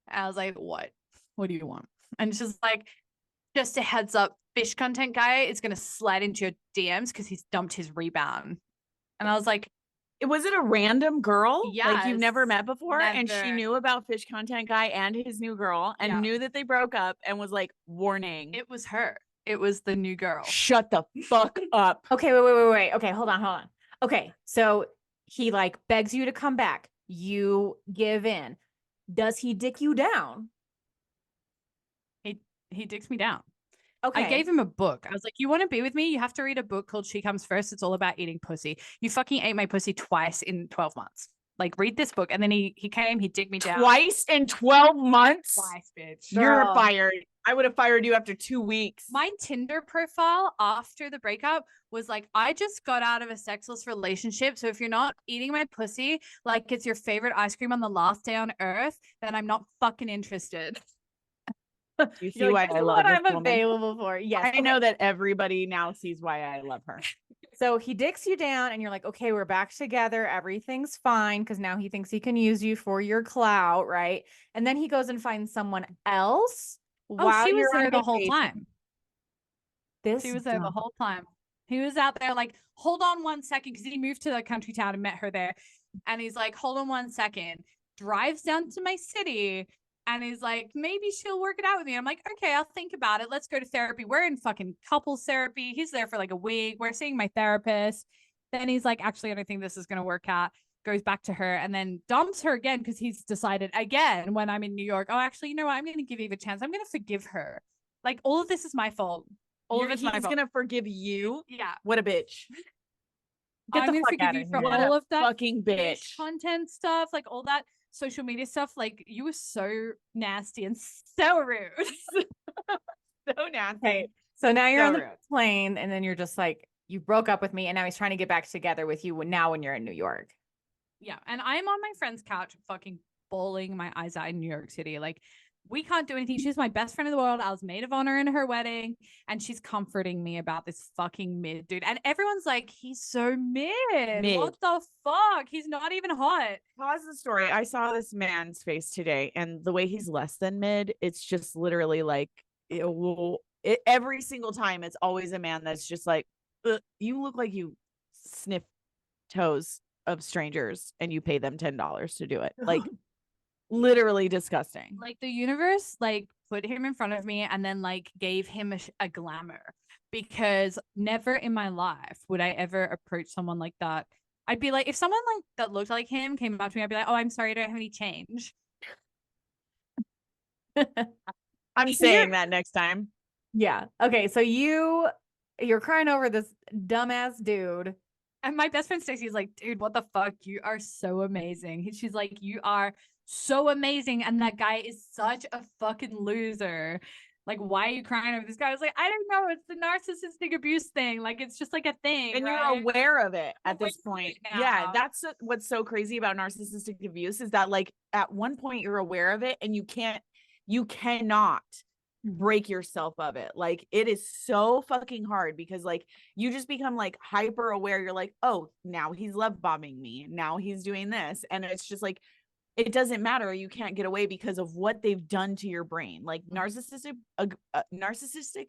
And I was like, what? What do you want? And she's like, just a heads up, fish content guy is going to slide into your DMs because he's dumped his rebound. And I was like, was it a random girl? Like you've never Yes, met before? And she never. knew about fish content guy and his new girl and Yeah. knew that they broke up and was like, warning. It was her. It was the new girl. Shut the fuck up. Okay, wait. Okay, hold on. Okay, so he like begs you to come back. You give in. Does he dick you down? He dicks me down. Okay. I gave him a book. I was like, you want to be with me? You have to read a book called She Comes First. It's all about eating pussy. You fucking ate my pussy twice in 12 months. Like, read this book. And then he came, he digged me down. Twice in 12 months? Twice, bitch. You're Girl. fired. I would have fired you after 2 weeks. My Tinder profile after the breakup was like, I just got out of a sexless relationship. So if you're not eating my pussy like it's your favorite ice cream on the last day on earth, then I'm not fucking interested. You see You're why like, this I is love what this I'm woman? available for. Yes. I know that everybody now sees why I love her. So he dicks you down and you're like, okay, we're back together. Everything's fine because now he thinks he can use you for your clout, right? And then he goes and finds someone else Oh, while she was you're on there the whole vacation. time. This She was there the dumb- whole time. He was out there like, hold on 1 second, because he moved to the country town and met her there. And he's like, hold on 1 second, drives down to my city. And he's like, maybe she'll work it out with me. I'm like, okay, I'll think about it. Let's go to therapy. We're in fucking couples therapy. He's there for like a week. We're seeing my therapist. Then he's like, actually, I don't think this is going to work out. Goes back to her and then dumps her again because he's decided again when I'm in New York, oh, actually, you know what? I'm going to give Eve a chance. I'm going to forgive her. Like, all of this is my fault. All of it's my He's fault. gonna forgive you. Yeah. What a bitch. Get I'm the gonna fuck forgive out you of for here. What all a of that fucking fish bitch. content stuff, like all that social media stuff. Like, you were so nasty and so rude. So nasty. Okay. So now you're So on the rude. plane and then you're just like, you broke up with me and now he's trying to get back together with you now when you're in New York. Yeah. And I'm on my friend's couch fucking bawling my eyes out in New York City. Like, we can't do anything. She's my best friend in the world. I was maid of honor in her wedding, and she's comforting me about this fucking mid dude. And everyone's like, he's so mid. What the fuck? He's not even hot. Pause the story. I saw this man's face today, and the way he's less than mid, it's just literally like every single time it's always a man that's just like, you look like you sniff toes of strangers and you pay them $10 to do it. Like, literally disgusting. Like, the universe like put him in front of me and then like gave him a glamour, because never in my life would I ever approach someone like that. I'd be like, if someone like that looked like him came up to me, I'd be like, oh, I'm sorry, I don't have any change. I'm saying that next time. Yeah. Okay. So you're crying over this dumbass dude. And my best friend Stacey is like, dude, what the fuck? You are so amazing. She's like, you are so amazing. And that guy is such a fucking loser. Like, why are you crying over this guy? I was like, I don't know. It's the narcissistic abuse thing. Like, it's just like a thing. And right? you're aware of it at Aware this of point. it Yeah, now. that's what's so crazy about narcissistic abuse is that like at one point you're aware of it and you cannot break yourself of it. Like, it is so fucking hard because like you just become like hyper aware. You're like, oh, now he's love bombing me. Now he's doing this. And it's just like, it doesn't matter. You can't get away because of what they've done to your brain. Like, narcissistic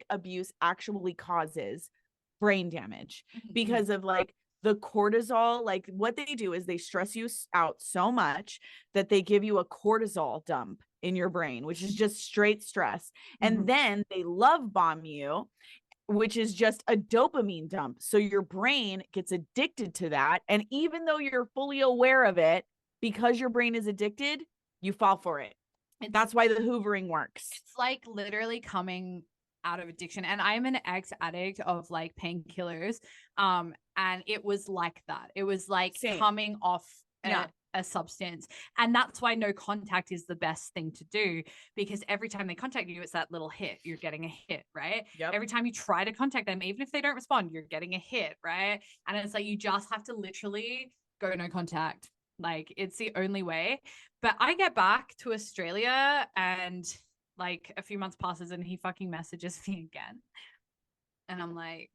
abuse actually causes brain damage because of like the cortisol. Like, what they do is they stress you out so much that they give you a cortisol dump in your brain, which is just straight stress. And then they love bomb you, which is just a dopamine dump. So your brain gets addicted to that. And even though you're fully aware of it, because your brain is addicted, you fall for it. That's why the hoovering works. It's like literally coming out of addiction. And I'm an ex-addict of like painkillers. And it was like that. It was like Same. coming off Yeah. a substance. And that's why no contact is the best thing to do, because every time they contact you, it's that little hit. You're getting a hit, right? Yep. Every time you try to contact them, even if they don't respond, you're getting a hit, right? And it's like you just have to literally go no contact. Like, it's the only way. But I get back to Australia and like a few months passes and he fucking messages me again. And I'm like,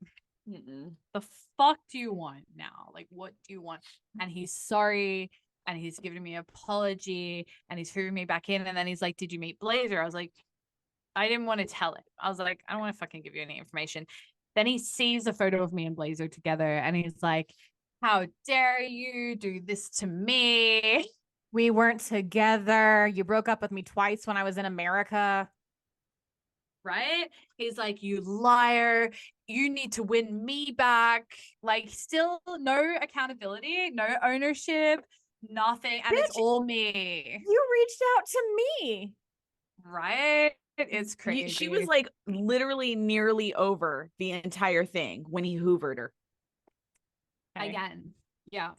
the fuck do you want now? Like, what do you want? And he's sorry. And he's giving me an apology and he's hoovering me back in. And then he's like, did you meet Blazer? I was like, I didn't want to tell it. I was like, I don't want to fucking give you any information. Then he sees a photo of me and Blazer together and he's like, how dare you do this to me? We weren't together. You broke up with me twice when I was in America. Right? He's like, you liar. You need to win me back. Like, still no accountability, no ownership, nothing. And it's Bitch, all me. You reached out to me. Right? It's crazy. She was like literally nearly over the entire thing when he hoovered her. Okay. Again. Yeah.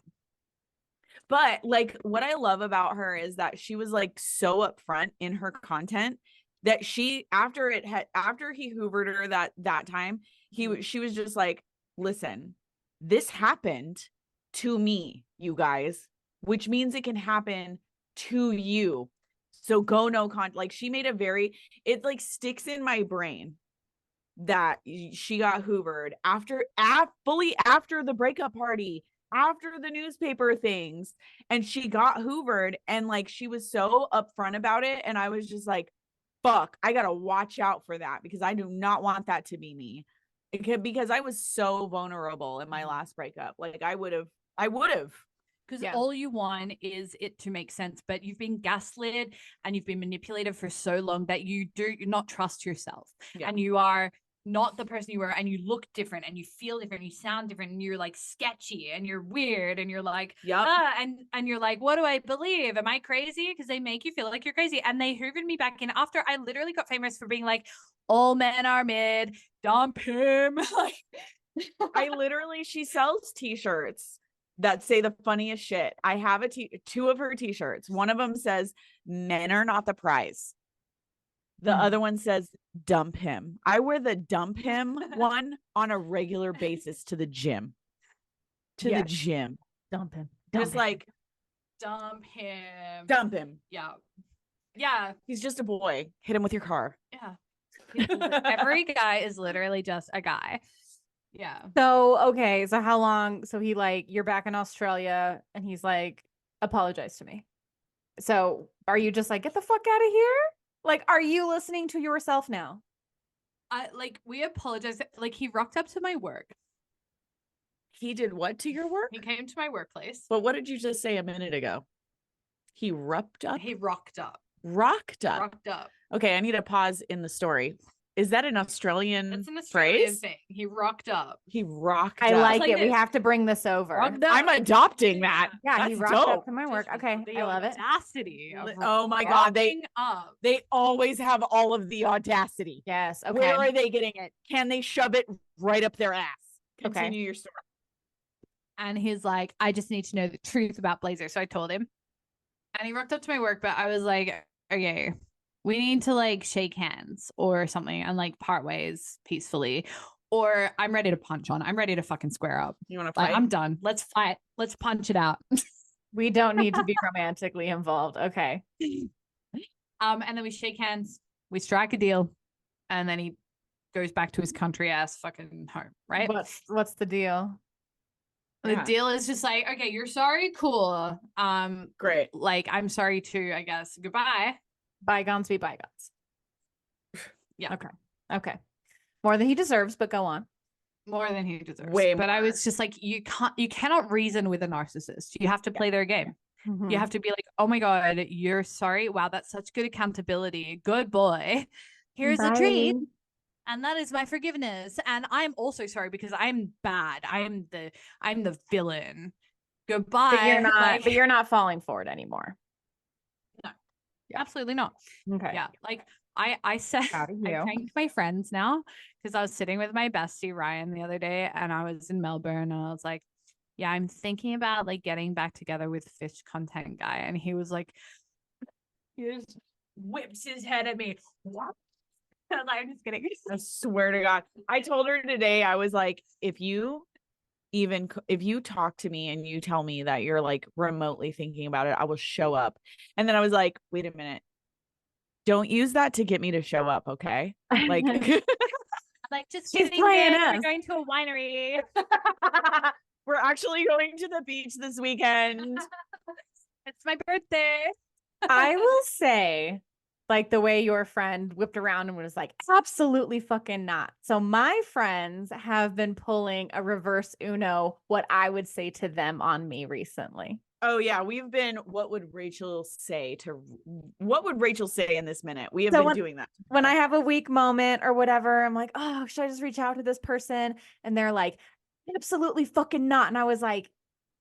But like, what I love about her is that she was like so upfront in her content that she, after he hoovered her that time, she was just like, listen, this happened to me, you guys, which means it can happen to you. So go no con, like she made it like sticks in my brain that she got hoovered fully after the breakup party, after the newspaper things, and she got hoovered, and like she was so upfront about it, and I was just like, fuck, I gotta watch out for that because I do not want that to be me. Because I was so vulnerable in my last breakup. Like I would have because all you want is it to make sense, but you've been gaslit and you've been manipulated for so long that you do not trust yourself, and you are not the person you were, and you look different and you feel different, you sound different, and you're like sketchy and you're weird and you're like, and you're like, what do I believe? Am I crazy? Because they make you feel like you're crazy. And they hoovered me back in after I literally got famous for being like, all men are mid, dump him. Like, she sells t-shirts that say the funniest shit. I have two of her t-shirts. One of them says, men are not the prize. The other one says, dump him. I wear the dump him one on a regular basis to the gym. The gym. Dump him. Just like, dump him. Dump him. Yeah. Yeah. He's just a boy. Hit him with your car. Yeah. Every guy is literally just a guy. Yeah. So, okay. So how long? So he like, you're back in Australia and he's like, apologize to me. So are you just like, get the fuck out of here? Like, are you listening to yourself now? We apologize. Like, he rocked up to my work. He did what to your work? He came to my workplace. But what did you just say a minute ago? He rocked up? He rocked up. Rocked up. Rocked up. Okay, I need a pause in the story. Is that an Australian That's an Australian phrase? thing. He rocked up. He rocked I up. like it. We have to bring this over. I'm adopting that. Yeah, he That's rocked dope. up to my work. Okay, The I love it. audacity of Oh my God. up. They always have all of the audacity. Yes. Okay. Where are they getting it? Can they shove it right up their ass? Continue Okay. your story. And he's like, I just need to know the truth about Blazer. So I told him. And he rocked up to my work, but I was like, okay, we need to like shake hands or something and like part ways peacefully. Or I'm ready to punch on. I'm ready to fucking square up. You want to Like, fight? I'm done. Let's fight. Let's punch it out. We don't need to be romantically involved. Okay. And then we shake hands, we strike a deal, and then he goes back to his country ass fucking home, right? What's the deal? The deal is just like, okay, you're sorry, cool. Great. Like, I'm sorry too, I guess. Goodbye. Bygones be bygones. Yeah. Okay. More than he deserves, but go on. More than he deserves. Way but I more. was just like, you cannot reason with a narcissist. You have to play their game. Mhm. You have to be like, oh my God, you're sorry. Wow, that's such good accountability. Good boy. Here's a treat. And that is my forgiveness. And I'm also sorry because I'm bad. I'm the villain. Goodbye. But you're not falling for it anymore. No. Absolutely not. Okay. Yeah. Like I said, Proud of I you. thanked my friends now because I was sitting with my bestie Ryan the other day and I was in Melbourne and I was like, yeah, I'm thinking about like getting back together with Fish Content Guy. And he was like, he just whips his head at me. What? I'm just kidding. I swear to God. I told her today, I was like, if you talk to me and you tell me that you're like remotely thinking about it, I will show up. And then I was like, wait a minute. Don't use that to get me to show up, okay? Like, like just She's kidding, playing babe. us. We're going to a winery. we're actually going to the beach this weekend. It's my birthday. I will say, like the way your friend whipped around and was like, absolutely fucking not. So my friends have been pulling a reverse Uno, what I would say to them on me recently. Oh yeah, we've been. What would Rachel say in this minute? We have been doing that. When I have a weak moment or whatever, I'm like, oh, should I just reach out to this person? And they're like, absolutely fucking not. And I was like,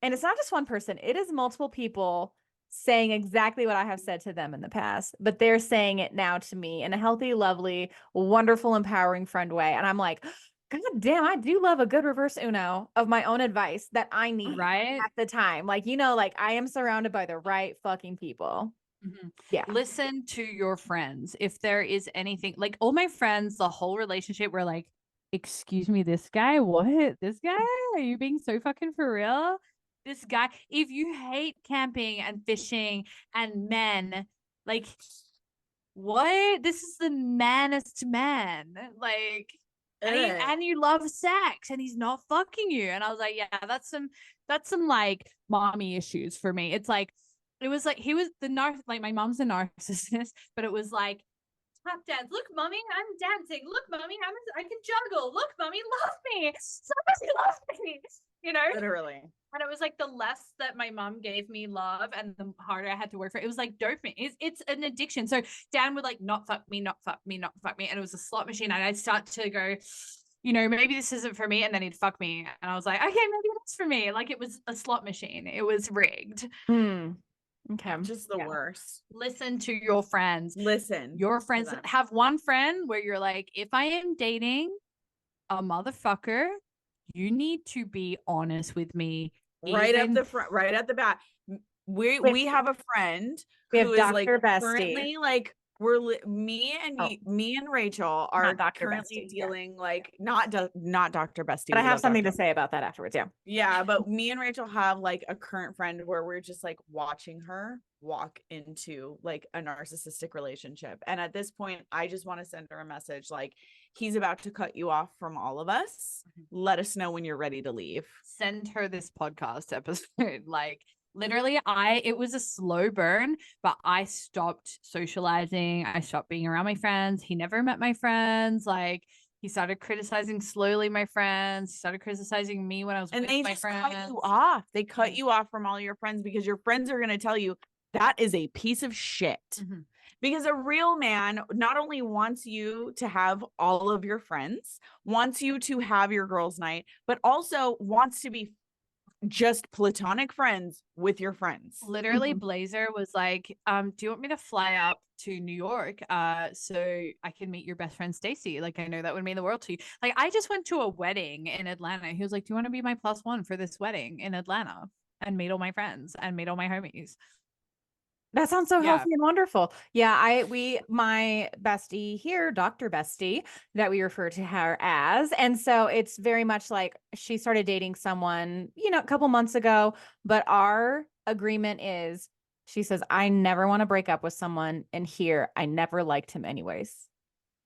and it's not just one person, it is multiple people saying exactly what I have said to them in the past, but they're saying it now to me in a healthy, lovely, wonderful, empowering friend way. And I'm like, God damn, I do love a good reverse Uno of my own advice that I need Right? at the time. Like, like I am surrounded by the right fucking people. Mm-hmm. Yeah. Listen to your friends. If there is anything, like all my friends, the whole relationship were like, excuse me, this guy? What? This guy? Are you being so fucking for real? This guy, if you hate camping and fishing and men, Like, what? This is the manest man. Like, and you love sex and he's not fucking you. And I was like, yeah, that's some like mommy issues for me. It's like, it was like he was like my mom's a narcissist, but it was like tap dance. Look, mommy, I'm dancing. Look, mommy, I can juggle. Look, mommy, love me. Somebody love me. You know? Literally. And it was like the less that my mom gave me love and the harder I had to work for it. It was like dopamine. It's an addiction. So Dan would like not fuck me, not fuck me, not fuck me. And it was a slot machine. And I'd start to go, you know, maybe this isn't for me. And then he'd fuck me. And I was like, okay, maybe it's for me. Like it was a slot machine. It was rigged. Okay. Just the worst. Listen to your friends. Listen. Your friends have one friend where you're like, if I am dating a motherfucker, you need to be honest with me. Right at the front, right at the back. We have a friend who is like currently like me and Rachel are currently dealing like not Dr. Bestie. But I have something to say about that afterwards. Yeah, but me and Rachel have like a current friend where we're just like watching her walk into like a narcissistic relationship. And at this point, I just want to send her a message like, he's about to cut you off from all of us. Let us know when you're ready to leave. Send her this podcast episode. Like literally, it was a slow burn, but I stopped socializing. I stopped being around my friends. He never met my friends. Like he started criticizing slowly my friends. He started criticizing me when I was with my friends. Cut you off. They cut you off from all your friends because your friends are going to tell you that is a piece of shit. Because a real man not only wants you to have all of your friends, wants you to have your girls' night, but also wants to be just platonic friends with your friends. Literally, Blazer was like, do you want me to fly up to New York so I can meet your best friend Stacy? Like, I know that would mean the world to you. Like, I just went to a wedding in Atlanta. He was like, do you want to be my +1 for this wedding in Atlanta and meet all my friends and meet all my homies? That sounds so healthy and wonderful. Yeah, my bestie here, Dr. Bestie, that we refer to her as. And so it's very much like she started dating someone, a couple months ago, but our agreement is she says, I never want to break up with someone. And here, I never liked him anyways.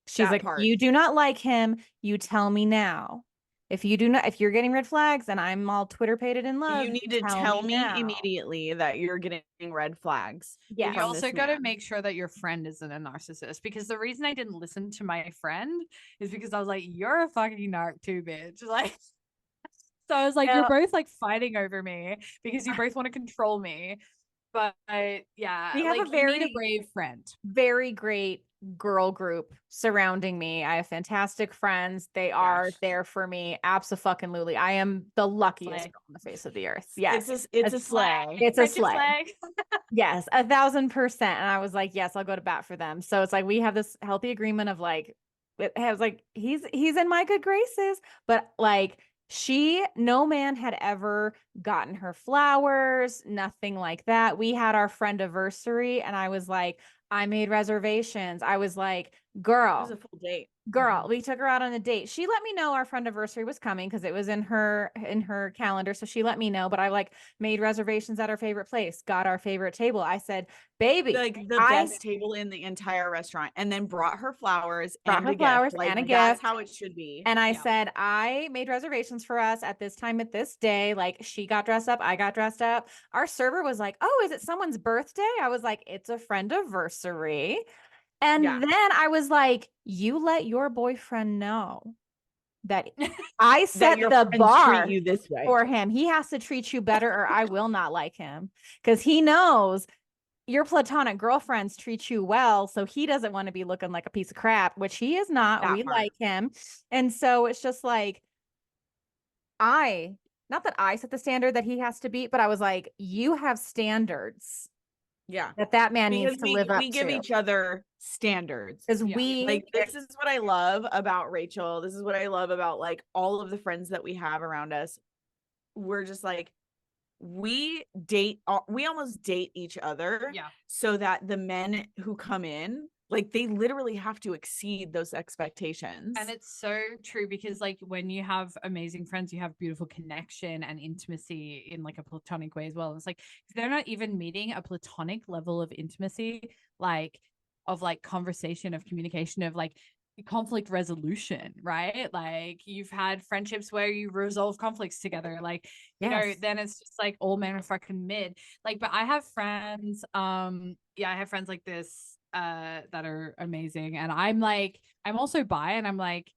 She's like, you do not like him. You tell me now. If you're getting red flags and I'm all Twitter pated in love, you need to tell me immediately that you're getting red flags. Yeah. You also got to make sure that your friend isn't a narcissist, because the reason I didn't listen to my friend is because I was like, you're a fucking narc too, bitch. Like, so I was like, you're both like fighting over me because you both want to control me. But yeah, we have you need a brave friend. Very great girl group surrounding me. I have fantastic friends. They are there for me. Absolutely. I am the luckiest girl on the face of the earth. Yes. It's a sleigh. It's a sleigh. Yes, 1,000%. And I was like, yes, I'll go to bat for them. So it's like, we have this healthy agreement of like, it has like, he's in my good graces, but like, no man had ever gotten her flowers, nothing like that. We had our friend anniversary and I was like, I made reservations. I was like, girl, it was a full date. Girl, we took her out on a date. She let me know our friend anniversary was coming because it was in her calendar. So she let me know, but I like made reservations at our favorite place, got our favorite table. I said, baby, like the best table in the entire restaurant, and then brought her flowers and a gift. Like, that's how it should be. And I said, I made reservations for us at this time at this day. Like, she got dressed up, I got dressed up. Our server was like, oh, is it someone's birthday? I was like, it's a friend anniversary. And then I was like, you let your boyfriend know that I set the bar you this way for him. He has to treat you better or I will not like him, because he knows your platonic girlfriends treat you well. So he doesn't want to be looking like a piece of crap, which he is not. We like him. And so it's just like, not that I set the standard that he has to beat, but I was like, you have standards. Yeah, that man needs to live up to. We give each other standards. Because this is what I love about Rachel. This is what I love about like all of the friends that we have around us. We're just like, we almost date each other. Yeah. So that the men who come in, like, they literally have to exceed those expectations. And it's so true, because like when you have amazing friends, you have beautiful connection and intimacy in like a platonic way as well. And it's like, if they're not even meeting a platonic level of intimacy, like of like conversation, of communication, of like conflict resolution, right? Like you've had friendships where you resolve conflicts together, like you know, then it's just like all men are fucking mid. Like, but I have friends, yeah, I have friends like this that are amazing, and I'm like, I'm also bi, and I'm like,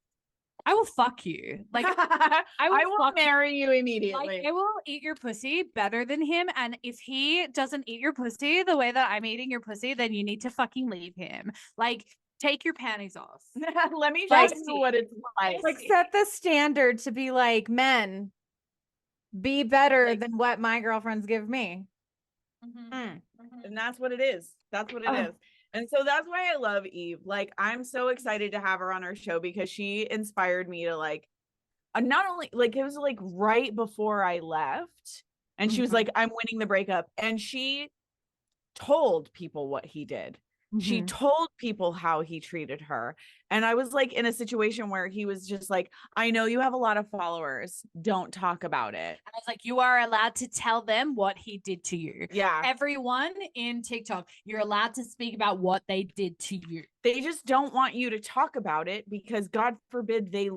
I will fuck you. Like I will marry you immediately. Like I will eat your pussy better than him. And if he doesn't eat your pussy the way that I'm eating your pussy, then you need to fucking leave him. Like take your panties off. Let me show you what it's like. Like set the standard to be like, men, be better than what my girlfriends give me. And that's what it is. That's what it is. And so that's why I love Eve. Like, I'm so excited to have her on our show because she inspired me to like, not only like, it was like right before I left, and she was like, I'm winning the breakup. And she told people what he did. She told people how he treated her. And I was like in a situation where he was just like, I know you have a lot of followers. Don't talk about it. And I was like, you are allowed to tell them what he did to you. Yeah. Everyone in TikTok, you're allowed to speak about what they did to you. They just don't want you to talk about it because God forbid the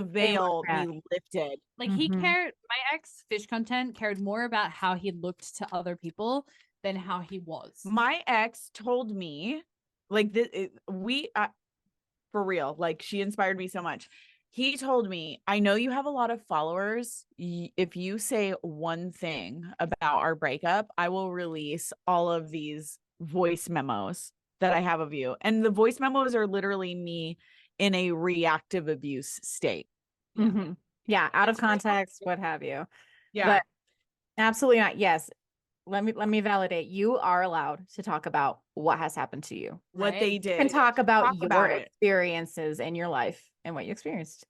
veil be lifted. Like he cared, my ex Fish Content cared more about how he looked to other people than how he was. My ex told me, like, for real, like, she inspired me so much. He told me, I know you have a lot of followers. If you say one thing about our breakup, I will release all of these voice memos that I have of you. And the voice memos are literally me in a reactive abuse state. Yeah, out of context, what have you. Yeah. But absolutely not. Yes. Let me validate. You are allowed to talk about what has happened to you. What they did. And talk about your experiences in your life and what you experienced.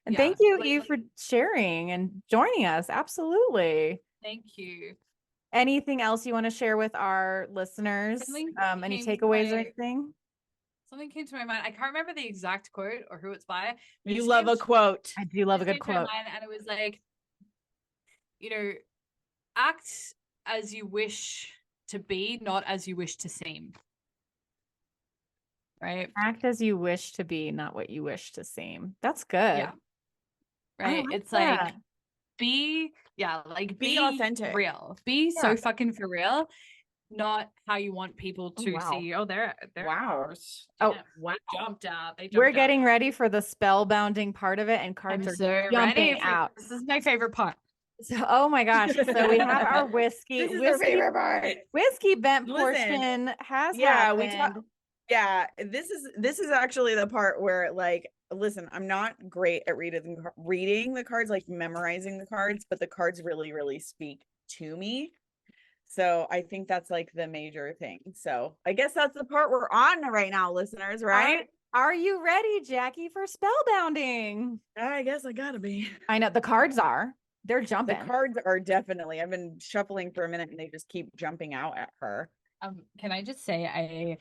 And thank you, Eve, for sharing and joining us. Absolutely. Thank you. Anything else you want to share with our listeners? Any takeaways or anything? Something came to my mind. I can't remember the exact quote or who it's by. You love a quote. I do love a good quote. And it was like, you know, act as you wish to be, not as you wish to seem. Right? Act as you wish to be, not what you wish to seem. That's good. Yeah. Right? It's like be authentic. Real. Be so fucking for real. Not how you want people to see you. Oh, they're wow. Jumped out. We're getting ready for the spellbounding part of it, and cards are jumping out. This is my favorite part. So, oh my gosh! So we have our whiskey. This is our favorite part. Whiskey bent portion has happened. This is actually the part where, like, listen, I'm not great at reading the cards, like memorizing the cards, but the cards really, really speak to me. So I think that's like the major thing. So I guess that's the part we're on right now, listeners, right? Are you ready, Jackie, for spellbounding? I guess I gotta be. I know the cards are. They're jumping. The cards are definitely. I've been shuffling for a minute and they just keep jumping out at her. Can I just say I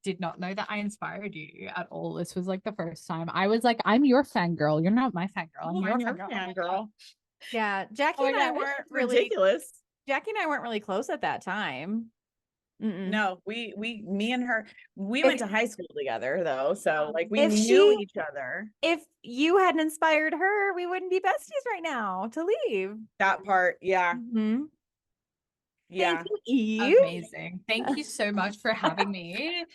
did not know that I inspired you at all. This was like the first time. I was like, I'm your fangirl. You're not my fangirl. I'm your fangirl. Yeah. Jackie and I weren't really ridiculous. Jackie and I weren't really close at that time. No, me and her, we went to high school together though. So like we knew each other. If you hadn't inspired her, we wouldn't be besties right now to leave. That part. Yeah. Yeah. Thank you, Eve. Amazing. Thank you so much for having me.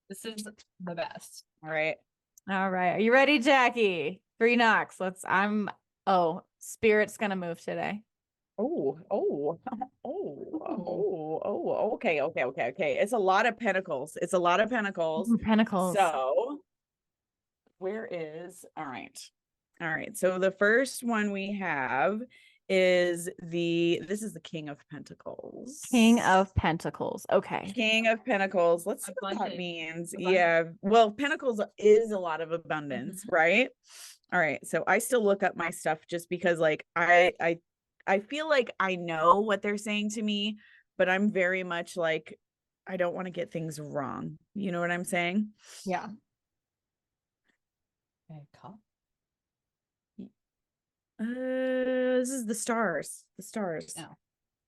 This is the best. All right. Are you ready, Jackie? 3 knocks. Spirit's gonna move today. Okay. It's a lot of pentacles. Pentacles. So where is, all right. So the first one we have is this is the King of Pentacles. King of Pentacles. Okay. King of Pentacles. Let's see what that means. Yeah. Well, Pentacles is a lot of abundance, right? All right. So I still look up my stuff just because like I feel like I know what they're saying to me, but I'm very much like, I don't want to get things wrong. You know what I'm saying? Yeah. Okay, cool. This is the stars. The stars. Oh.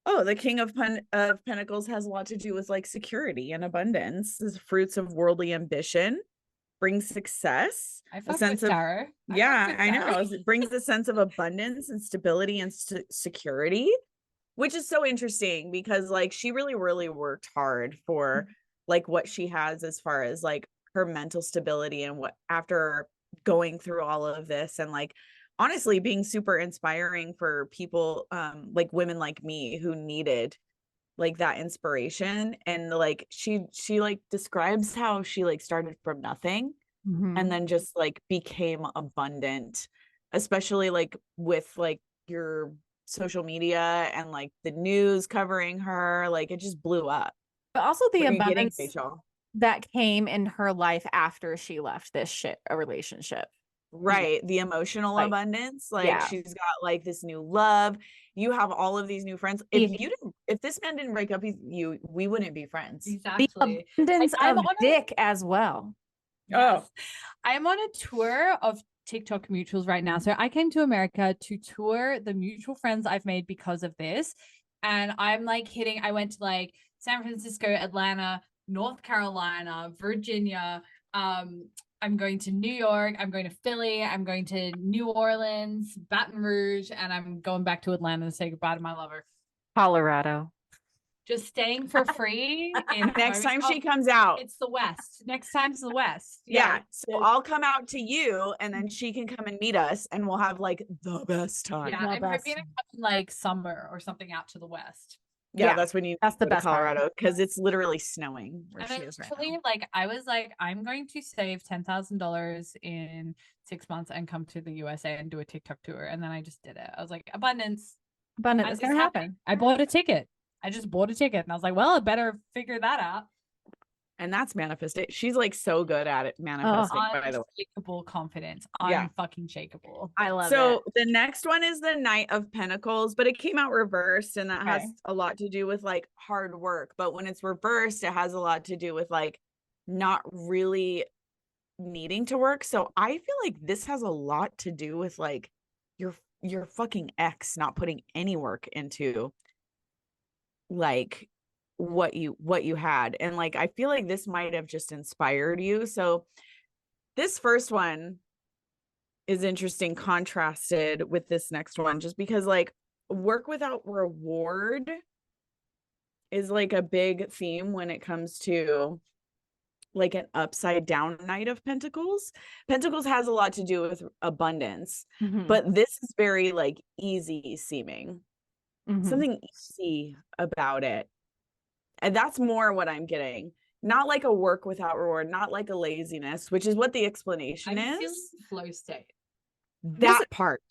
Oh, the King of Pentacles has a lot to do with like security and abundance. This fruits of worldly ambition brings success, I a fuck sense with of tarot. yeah, I know. It brings a sense of abundance and stability and security, which is so interesting because like she really, really worked hard for like what she has as far as like her mental stability and what after going through all of this and like honestly being super inspiring for people like women like me who needed like that inspiration. And like she like describes how she like started from nothing and then just like became abundant, especially like with like your social media and like the news covering her, like it just blew up. But also the What are you getting, abundance Rachel? that came in her life after she left this a relationship. Right, the emotional Like, abundance, like yeah. she's got like this new love. You have all of these new friends. If this man didn't break up with you, we wouldn't be friends. The Exactly. abundance I'm of on dick as well. Yes. I'm on a tour of TikTok mutuals right now. So I came to America to tour the mutual friends I've made because of this. And I'm like I went to like San Francisco, Atlanta, North Carolina, Virginia. I'm going to New York. I'm going to Philly. I'm going to New Orleans, Baton Rouge, and I'm going back to Atlanta to say goodbye to my lover. Colorado. Just staying for free. Next time she comes out. It's the West. Next time's the West. Yeah. So I'll come out to you and then she can come and meet us and we'll have like the best time. Yeah, I'm hoping to come in like summer or something out to the West. Yeah, that's when you that's the go to best part. Colorado because it's literally snowing where she And is right actually, now. like I was like, I'm going to save $10,000 in 6 months and come to the USA and do a TikTok tour. And then I just did it. I was like, abundance. Abundance is gonna happen. I bought a ticket. I just bought a ticket and I was like, well, I better figure that out. And that's manifestation. She's like so good at it manifesting, by the way. Unshakable confidence. Yeah. Unfucking shakeable. I love it. So the next one is the Knight of Pentacles, but it came out reversed and that has a lot to do with like hard work. But when it's reversed, it has a lot to do with like not really needing to work. So I feel like this has a lot to do with like your fucking ex not putting any work into like what you had. And like I feel like this might have just inspired you. So this first one is interesting contrasted with this next one just because like work without reward is like a big theme when it comes to like an upside down Knight of Pentacles. Pentacles has a lot to do with abundance, but this is very like easy seeming. Something easy about it. And that's more what I'm getting. Not like a work without reward, not like a laziness, which is what the explanation is. Flow state. That part.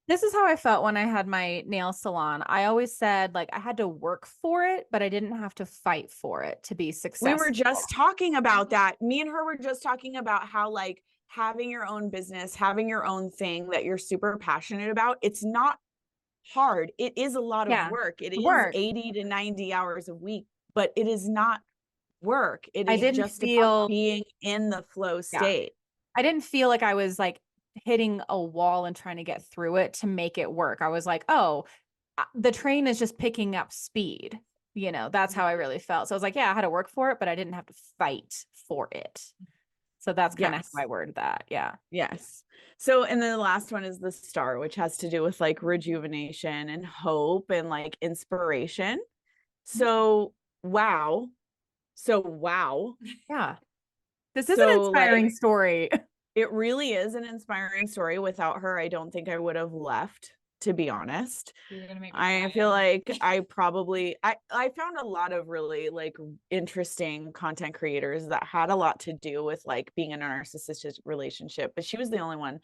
This is how I felt when I had my nail salon. I always said like I had to work for it, but I didn't have to fight for it to be successful. We were just talking about that. Me and her were just talking about how like having your own business, having your own thing that you're super passionate about, it's not hard. It is a lot of work. It is 80 to 90 hours a week, but it is not work. It is just about being in the flow state. I didn't feel like I was like hitting a wall and trying to get through it to make it work. I was like, oh, the train is just picking up speed. You know, that's how I really felt. So I was like, yeah, I had to work for it, but I didn't have to fight for it. So that's kind of how I worded that. Yeah. Yes. So, and then the last one is the Star, which has to do with like rejuvenation and hope and like inspiration. So, wow. Yeah. This is an inspiring story. It really is an inspiring story. Without her, I don't think I would have left, to be honest. I feel like I found a lot of really like interesting content creators that had a lot to do with like being in a narcissistic relationship, but she was the only one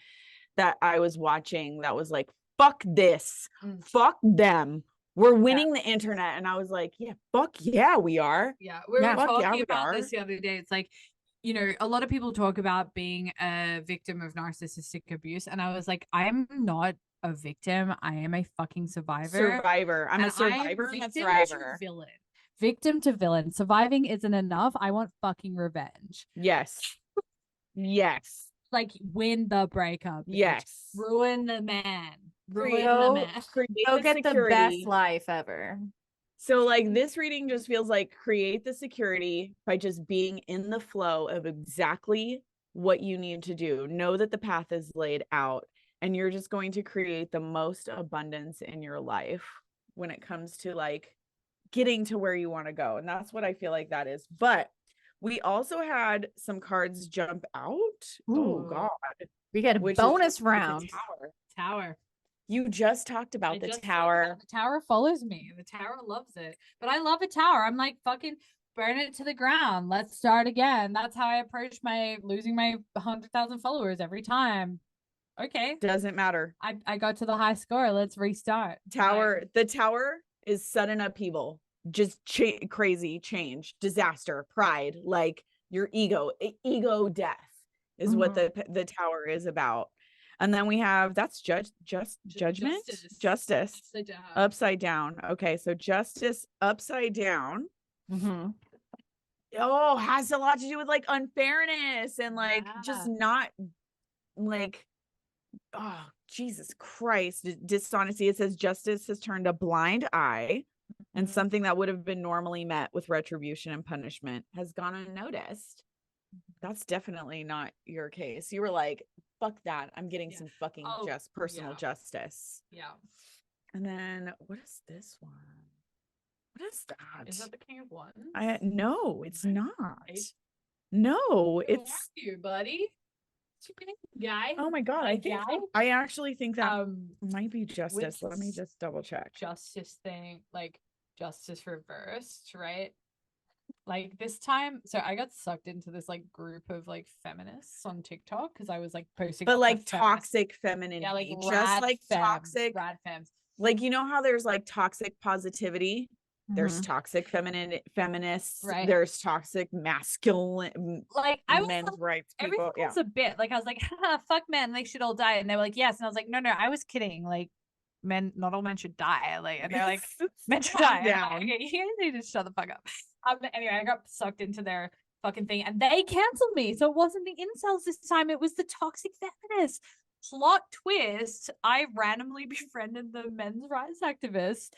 that I was watching that was like, fuck this, fuck them. We're winning the internet. And I was like, yeah, fuck yeah, we are. Yeah, we were talking about this the other day. It's like, you know, a lot of people talk about being a victim of narcissistic abuse. And I was like, I'm not a victim. I am a fucking survivor. I'm a survivor and a thriver. Victim to villain. Surviving isn't enough. I want fucking revenge. Yes. Like win the breakup. Bitch. Yes. Ruin the man. Go get the best life ever. So like this reading just feels like create the security by just being in the flow of exactly what you need to do. Know that the path is laid out and you're just going to create the most abundance in your life when it comes to like getting to where you want to go. And that's what I feel like that is. But we also had some cards jump out. Oh Ooh. God. We got a Which is bonus the round. Tower. You just talked about the tower. The tower follows me. The tower loves it. But I love a tower. I'm like, fucking burn it to the ground. Let's start again. That's how I approach losing my 100,000 followers every time. Okay. Doesn't matter. I got to the high score. Let's restart. The tower is sudden upheaval, just crazy change, disaster, pride, like your ego death is what the tower is about. And then we have that's judgment, justice upside down. Okay, so justice upside down. Oh, has a lot to do with like unfairness and like just not like, oh Jesus Christ, dishonesty. It says justice has turned a blind eye and something that would have been normally met with retribution and punishment has gone unnoticed. That's definitely not your case. You were like, fuck that. I'm getting some fucking personal justice. Yeah. And then what is this one? What is that? Is that the King of Wands? No, it's not. No, it's you, buddy. Guy. Oh my God. I actually think that might be justice. Let me just double check. Justice thing, like justice reversed, right? Like this time, so I got sucked into this like group of like feminists on TikTok because I was like posting, but like toxic femininity, yeah, like just like toxic rad femmes. Like, you know how there's like toxic positivity, there's toxic feminists, right? There's toxic masculine, like I was men's rights people. Everyone's a bit like I was like, fuck men, they should all die, and they were like, yes, and I was like, no, I was kidding, like. Not all men should die. Like, and they're like, men should die. Down. Like, you guys need to shut the fuck up. Anyway, I got sucked into their fucking thing, and they canceled me. So it wasn't the incels this time; it was the toxic feminists. Plot twist: I randomly befriended the men's rights activists.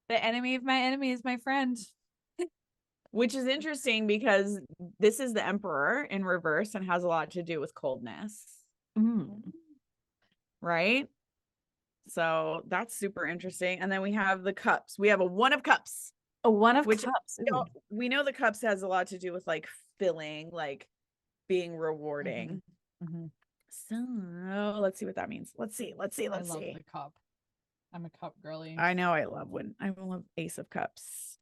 The enemy of my enemy is my friend. Which is interesting because this is the Emperor in reverse and has a lot to do with coldness, right? So that's super interesting. And then we have the cups. We have a one of cups. A one of cups. We know the cups has a lot to do with like filling, like being rewarding. So let's see what that means. Let's see. I love the cup. I'm a cup girly. I know. I love Ace of Cups.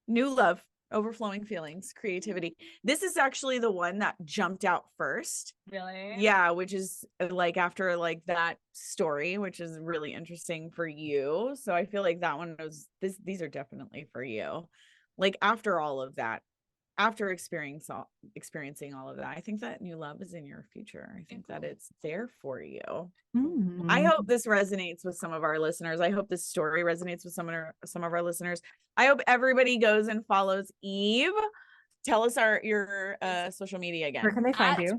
New love, overflowing feelings, creativity. This is actually the one that jumped out first. Really? Yeah, which is like after like that story, which is really interesting for you. So I feel like that one was these are definitely for you. Like after all of that, after experiencing all of that, I think that new love is in your future. I think that it's there for you. I hope this resonates with some of our listeners. I hope this story resonates with some of our listeners. I hope everybody goes and follows Eve. Tell us your social media again. Where can they find you?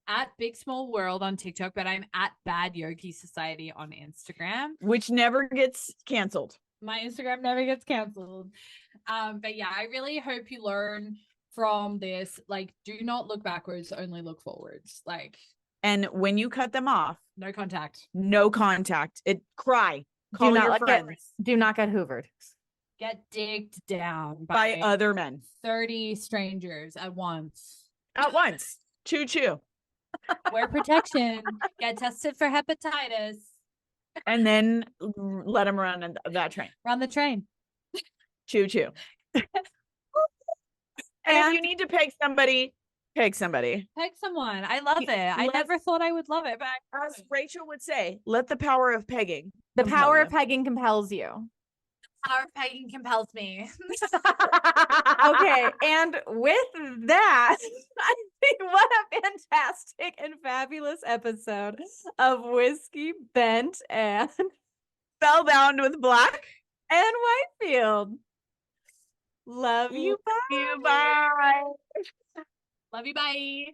At Big Small World on TikTok, but I'm at Bad Yogi Society on Instagram, which never gets canceled. My Instagram never gets canceled. But yeah, I really hope you learn from this. Like, do not look backwards, only look forwards. Like, and when you cut them off, no contact. Cry. Call your friends. Do not get hoovered. Get digged down by other men. 30 strangers at once. Choo. Wear protection. Get tested for hepatitis. And then let them run that train. Run the train. Choo. And if you need to peg somebody. Peg someone. I love it. I never thought I would love it, but as Rachel would say, let the power of pegging. The power of pegging compels you. Power of pegging compels me. Okay, and with that, I think what a fantastic and fabulous episode of Whiskey Bent and Spellbound with Black and Whitefield. Love you. Bye. Bye. Love you. Bye.